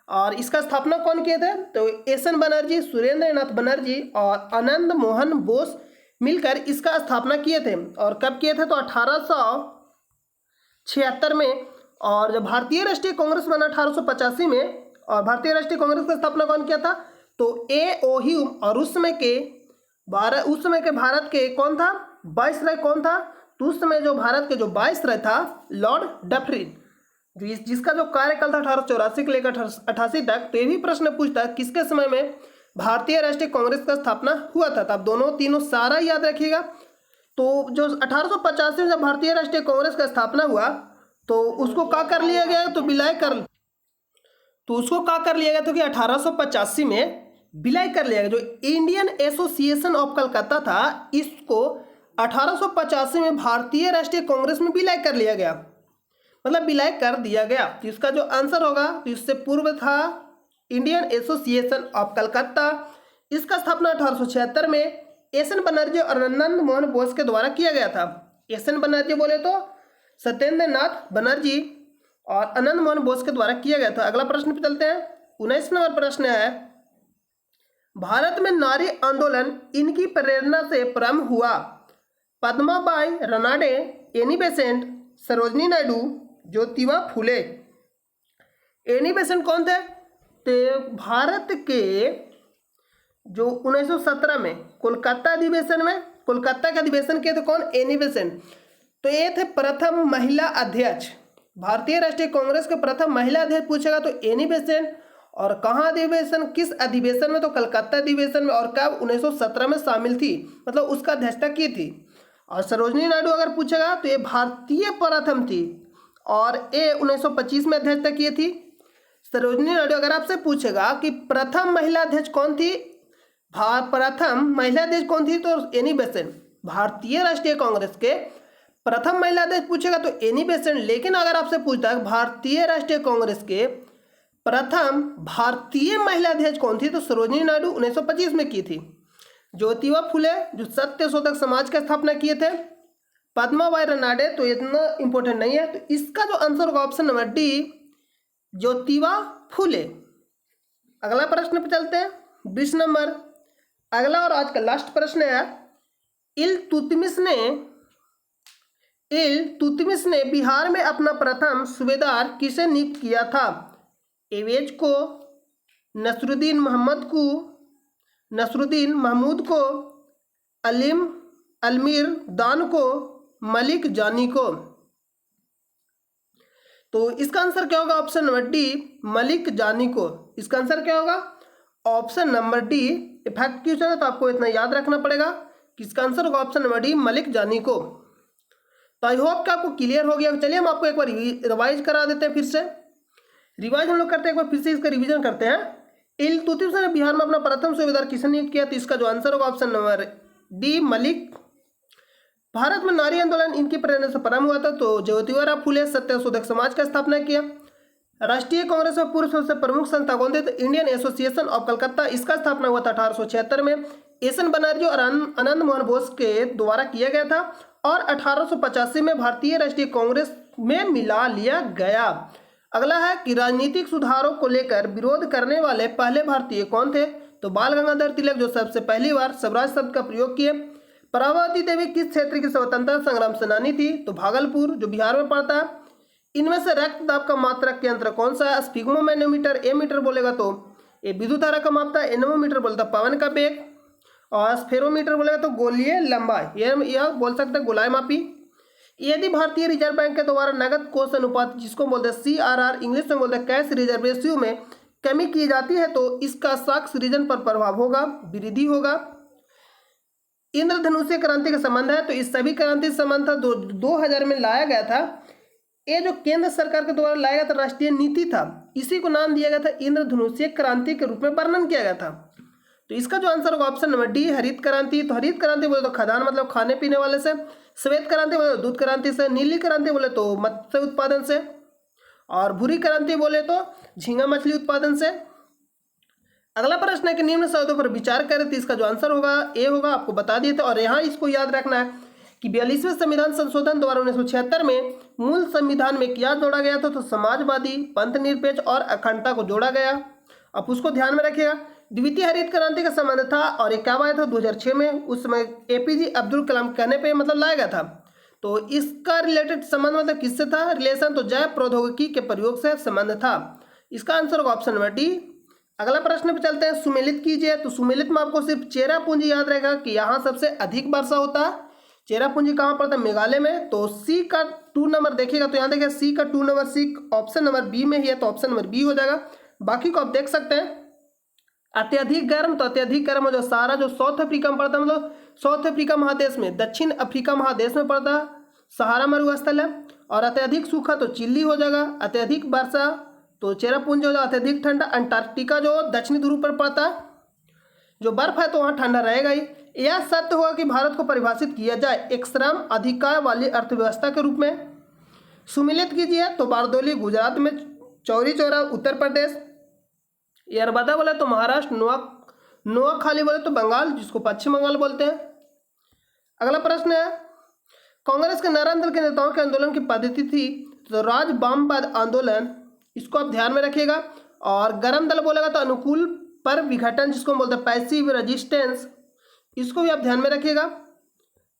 और इसका स्थापना कौन किए थे तो एस एन बनर्जी, सुरेंद्र नाथ बनर्जी और आनंद मोहन बोस मिलकर इसका स्थापना किए थे। और कब किए थे तो 1876 में। और जब भारतीय राष्ट्रीय कांग्रेस बना 1885 में, और भारतीय राष्ट्रीय कांग्रेस की स्थापना कौन किया था तो ए ओ ह्यूम। और उस समय के भारत के कौन था वाइसराय कौन था तो उस समय जो भारत के जो वाइसराय था लॉर्ड डफरिन, जिसका जो कार्यकाल था 1884 के लेकर 88 तक। तो ये भी प्रश्न पूछता है किसके समय में भारतीय राष्ट्रीय कांग्रेस का स्थापना हुआ था। तो आप दोनों तीनों सारा याद रखिएगा। तो जो 1885 में जब भारतीय राष्ट्रीय कांग्रेस का स्थापना हुआ तो उसको क्या कर लिया गया तो उसको क्या कर लिया गया तो कि 1885 में विलय कर लिया गया। जो इंडियन एसोसिएशन ऑफ कलकत्ता था इसको 1885 में भारतीय राष्ट्रीय कांग्रेस में विलय कर लिया गया, मतलब विलय कर दिया गया। तो इसका जो आंसर होगा तो इससे पूर्व था इंडियन एसोसिएशन ऑफ कलकत्ता। इसका स्थापना 1876 में एस एन बनर्जी और आनंद मोहन बोस के द्वारा किया गया था। एस एन बनर्जी बोले तो सत्येंद्र नाथ बनर्जी और आनंद मोहन बोस के द्वारा किया गया था। अगला प्रश्न पे चलते हैं। 19 नंबर प्रश्न है, भारत में नारी आंदोलन इनकी प्रेरणा से प्रारंभ हुआ। Padmabai Ranade, Annie Besant, Sarojini Naidu, Jyotiba Phule. Annie Besant कौन थे तो भारत के जो 1917 में कोलकाता के अधिवेशन किए थे कौन एनी बेसेंट। तो ये थे प्रथम महिला अध्यक्ष, भारतीय राष्ट्रीय कांग्रेस के प्रथम महिला अध्यक्ष पूछेगा तो एनी बेसेंट। और कहाँ अधिवेशन, किस अधिवेशन में तो कलकत्ता अधिवेशन में। और कब 1917 में शामिल थी, मतलब उसका अध्यक्षता की थी। और सरोजनी नायडू अगर पूछेगा तो ये भारतीय प्रथम थी और ये 1925 में अध्यक्षता की थी। सरोजनी नायडू अगर आपसे पूछेगा कि प्रथम महिला अध्यक्ष कौन थी, प्रथम महिला अध्यक्ष कौन थी तो एनी बेसेंट। भारतीय राष्ट्रीय कांग्रेस के प्रथम महिला अध्यक्ष पूछेगा तो एनी बेसेंट। लेकिन अगर आपसे पूछता है भारतीय राष्ट्रीय कांग्रेस के प्रथम भारतीय महिला अध्यक्ष कौन थी तो सरोजनी नायडू 1925 में की थी। ज्योतिबा फुले जो सत्य शोधक समाज का स्थापना किए थे। पद्माबाई रनाडे तो इतना इंपॉर्टेंट नहीं है। तो इसका जो आंसर होगा option number D, Jyotiba Phule. अगला प्रश्न पे चलते हैं 20 नंबर। अगला और आज का लास्ट प्रश्न है, इल्तुतमिश ने बिहार में अपना प्रथम सूबेदार किसे नियुक्त किया था। एवेज को, नसरुद्दीन महमूद को, अल्मीर दान को, मलिक जानी को। तो इसका आंसर क्या होगा ऑप्शन नंबर डी, मलिक जानी को। इसका आंसर क्या होगा option number D. Fact question है तो आपको इतना याद रखना पड़ेगा कि इसका आंसर होगा ऑप्शन नंबर डी, मलिक जानी को। तो आई होप कि आपको क्लियर हो गया। चलिए हम आपको एक बार रिवाइज करा देते हैं। फिर से रिवाइज हम लोग करते हैं, एक बार फिर से इसका रिवीजन करते हैं। इल्तुतमिश ने बिहार में अपना प्रथम सूबेदार किसे नियुक्त किया तो इसका जो आंसर होगा option number D, Malik. Bharat में नारी आंदोलन इनकी प्रेरणा से प्रारंभ हुआ था तो ज्योतिबा फुले सत्य शोधक समाज का स्थापना किया। राष्ट्रीय कांग्रेस में पूर्व सबसे प्रमुख संस्था कौन थे तो इंडियन एसोसिएशन ऑफ कलकत्ता, इसका स्थापना हुआ था 1876 में एस एन बनर्जी और आनंद मोहन बोस के द्वारा किया गया था। और 1885 में भारतीय राष्ट्रीय कांग्रेस में मिला लिया गया। अगला है कि राजनीतिक सुधारों को लेकर विरोध करने वाले पहले भारतीय कौन थे? तो बाल गंगाधर तिलक, जो सबसे पहली बार स्वराज शब्द का प्रयोग किए। परावती देवी किस क्षेत्र की स्वतंत्रता संग्राम सेनानी थी? तो भागलपुर, जो बिहार में पड़ता है। इनमें से रक्तदाब का मात्रक यंत्र कौन सा है? स्फिग्मोमैनोमीटर। ए मीटर बोलेगा तो ये विद्युत धारा का मापता है। एनोमीटर बोलता है पवन का वेग। और स्फेरोमीटर बोलेगा तो गोलीय लंबाई, यह बोल सकते हैं गोलाई मापी। यदि भारतीय रिजर्व बैंक के द्वारा नगद कोष अनुपात, जिसको बोलते हैं CRR, इंग्लिश में बोलते हैं कैश रिजर्व रेशियो, में कमी की जाती है तो इसका स्टॉक सृजन पर प्रभाव होगा, वृद्धि होगा। इंद्रधनुषीय क्रांति का संबंध है तो इस सभी क्रांति संबंध था 2000 में लाया गया था। ये जो केंद्र सरकार के द्वारा लाया गया था राष्ट्रीय नीति था, इसी को नाम दिया गया था इंद्रधनुषीय क्रांति के रूप में वर्णन किया गया था। तो इसका जो आंसर होगा ऑप्शन नंबर डी, हरित क्रांति। तो हरित क्रांति बोले तो खदान मतलब खाने पीने वाले से, श्वेत क्रांति बोले तो दूध क्रांति से, नीली क्रांति बोले तो मत्स्य उत्पादन से, और भूरी क्रांति बोले तो झींगा मछली उत्पादन से। अगला प्रश्न है कि निम्न शब्दों पर विचार करें तो इसका जो आंसर होगा ए होगा, आपको बता दिए थे। और यहाँ इसको याद रखना है कि 42वें संविधान संशोधन द्वारा 1976 में मूल संविधान में क्या जोड़ा गया था? तो समाजवादी, पंथ निरपेक्ष और अखंडता को जोड़ा गया। अब उसको ध्यान में रखिएगा। द्वितीय हरित क्रांति का संबंध था और एक कब आया था? 2006 में। उस समय APJ अब्दुल कलाम कहने पे मतलब लाया गया था। तो इसका रिलेटेड संबंध मतलब किससे था? रिलेशन तो जैव प्रौद्योगिकी के प्रयोग से संबंध था। इसका आंसर होगा ऑप्शन नंबर डी। अगला प्रश्न पे चलते हैं, सुमेलित कीजिए। तो सुमेलित में आपको सिर्फ चेरापूंजी याद रहेगा कि यहाँ सबसे अधिक वर्षा होता है। चेरापूंजी कहाँ पड़ता है? मेघालय में। तो सी का 2 नंबर देखिएगा तो यहाँ देखिए सी का 2 number, C option number B में ही है तो ऑप्शन नंबर बी हो जाएगा। बाकी को आप देख सकते हैं। अत्यधिक गर्म, तो अत्यधिक गर्म हो जो सारा जो साउथ अफ्रीका में पड़ता है, मतलब साउथ अफ्रीका महादेश में, दक्षिण अफ्रीका महादेश में पड़ता है, सहारा मरुस्थल है। और अत्यधिक सूखा तो चिल्ली हो जाएगा। अत्यधिक वर्षा तो चेरापूंजी हो जाएगा। अत्यधिक ठंडा अंटार्कटिका जो दक्षिणी ध्रुव पर पड़ता है, जो बर्फ है तो वहाँ ठंडा रहेगा ही। यह सत्य होगा कि भारत को परिभाषित किया जाए एक श्रम अधिकार वाली अर्थव्यवस्था के रूप में। सुमेलित कीजिए तो बारदोली गुजरात में, चौरी चौरा उत्तर प्रदेश, यरबदा बोले तो महाराष्ट्र, नोआखाली बोले तो बंगाल, जिसको पश्चिम बंगाल बोलते हैं। अगला प्रश्न है, कांग्रेस के नारायण दल के नेताओं के आंदोलन की पद्धति थी तो राज वामपद आंदोलन, इसको आप ध्यान में रखिएगा। और गरम दल बोलेगा तो अनुकूल पर विघटन, जिसको हम बोलते हैं पैसिव रेजिस्टेंस, इसको भी आप ध्यान में रखिएगा।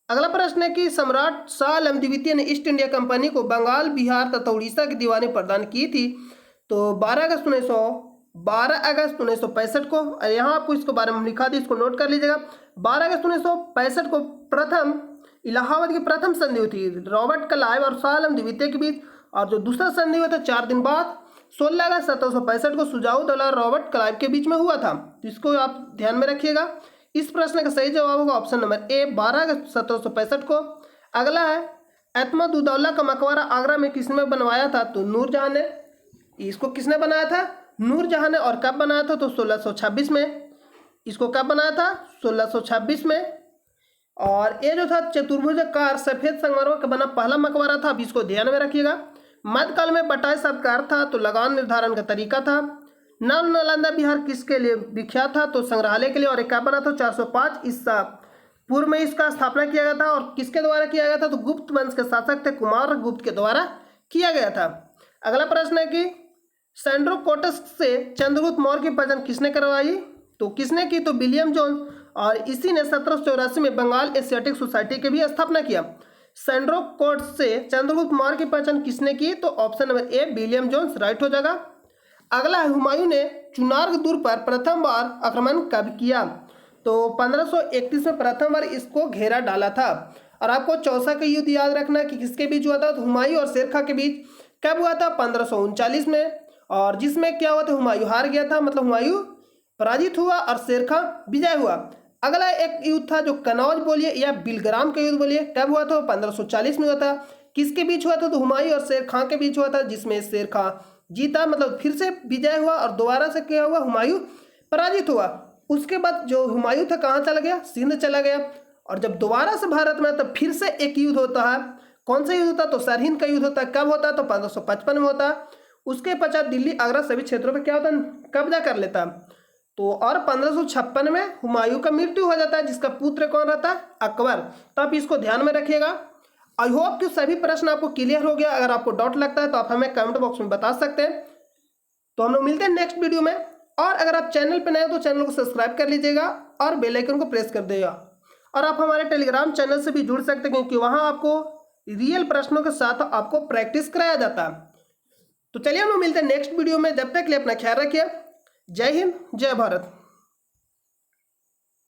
अगला प्रश्न है कि सम्राट शाह आलम द्वितीय ने ईस्ट इंडिया कंपनी को बंगाल, बिहार तथा उड़ीसा की दीवानी प्रदान की थी तो 12 अगस्त 1965 को। और यहाँ आपको इसके बारे में लिखा दी, इसको नोट कर लीजिएगा। 12 अगस्त 1965 को प्रथम इलाहाबाद की प्रथम संधि हुई थी रॉबर्ट क्लाइव और शाह आलम द्वितीय के बीच। और जो दूसरा संधि हुआ था 4 दिन बाद 16 अगस्त 1765 को सुजाउद्दौला रॉबर्ट क्लाइव के बीच में हुआ था। तो इसको आप ध्यान में रखिएगा। इस प्रश्न का सही जवाब होगा ऑप्शन नंबर ए, 12 अगस्त 1765 को। अगला है, अहमद-उद-दौला का मकबरा आगरा में किसने बनवाया था? तो नूरजहां ने। इसको किसने बनाया था? नूरजहां ने। और कब बनाया था? तो 1626 में। इसको कब बनाया था? 1626 में। और ये जो था चतुर्भुजाकार सफेद संगमरमर का बना पहला मकबरा था। अब इसको ध्यान में रखिएगा। मध्यकाल में बटाई शब्द का अर्थ था तो लगान निर्धारण का तरीका था। नाम नालंदा बिहार किसके लिए विख्यात था? तो संग्रहालय के लिए। और एक कब बना था? 405 ईसा पूर्व में इसका स्थापना किया गया था। और किसके द्वारा किया गया था? तो गुप्त वंश के शासक थे कुमार गुप्त के द्वारा किया गया था। अगला प्रश्न है कि सैंड्रोकोटस से चंद्रगुप्त मौर्य की पहचान किसने करवाई? तो किसने की? तो विलियम जोन्स। और इसी ने 1784 में बंगाल एशियाटिक सोसाइटी की भी स्थापना किया। सैंड्रोकोटस से चंद्रगुप्त मौर्य की पहचान किसने की? तो option number A, William Jones right हो जाएगा। अगला है, हुमायूं ने चुनार दुर्ग पर प्रथम बार आक्रमण कब किया? तो 1531 में प्रथम बार इसको घेरा डाला था। और आपको चौसा का युद्ध याद रखना कि किसके बीच हुआ था? तो हुमायूं और शेर खां के बीच। कब हुआ था? 1539 में। और जिसमें क्या हुआ था? हुमायूं हार गया था, मतलब हुमायूं पराजित हुआ और शेर खां विजय हुआ। अगला एक युद्ध था जो कनौज बोलिए या बिलग्राम का युद्ध बोलिए, कब हुआ था? 1540 में हुआ था। किसके बीच हुआ था? तो हुमायूं और शेर खां के बीच हुआ था, जिसमें शेर खां जीता, मतलब फिर से विजय हुआ। और दोबारा से क्या हुआ? हुमायूं पराजित हुआ। उसके बाद जो हुमायूं था कहाँ चला गया? सिंध चला गया। और जब दोबारा से भारत में तब फिर से एक युद्ध होता है। कौन सा युद्ध होता है? तो सरहिंद का युद्ध होता है। कब होता है? तो 1555 में होता है। उसके पश्चात दिल्ली, आगरा सभी क्षेत्रों पर क्या होता है? कब्जा कर लेता। तो और 1556 में हुमायूं का मृत्यु हो जाता है, जिसका पुत्र कौन रहता है? अकबर। तो आप इसको ध्यान में रखिएगा। आई होप कि सभी प्रश्न आपको क्लियर हो गया। अगर आपको डाउट लगता है तो आप हमें कमेंट बॉक्स में बता सकते हैं। तो हम लोग मिलते हैं नेक्स्ट वीडियो में। और अगर आप चैनल पर नए हो तो चैनल को सब्सक्राइब कर लीजिएगा और बेल आइकन को प्रेस कर देगा। और आप हमारे टेलीग्राम चैनल से भी जुड़ सकते हैं, क्योंकि वहाँ आपको रियल प्रश्नों के साथ आपको प्रैक्टिस कराया जाता है। तो चलिए हम लोग मिलते हैं नेक्स्ट वीडियो में। जब तक के लिए अपना ख्याल रखिए। जय हिंद, जय भारत।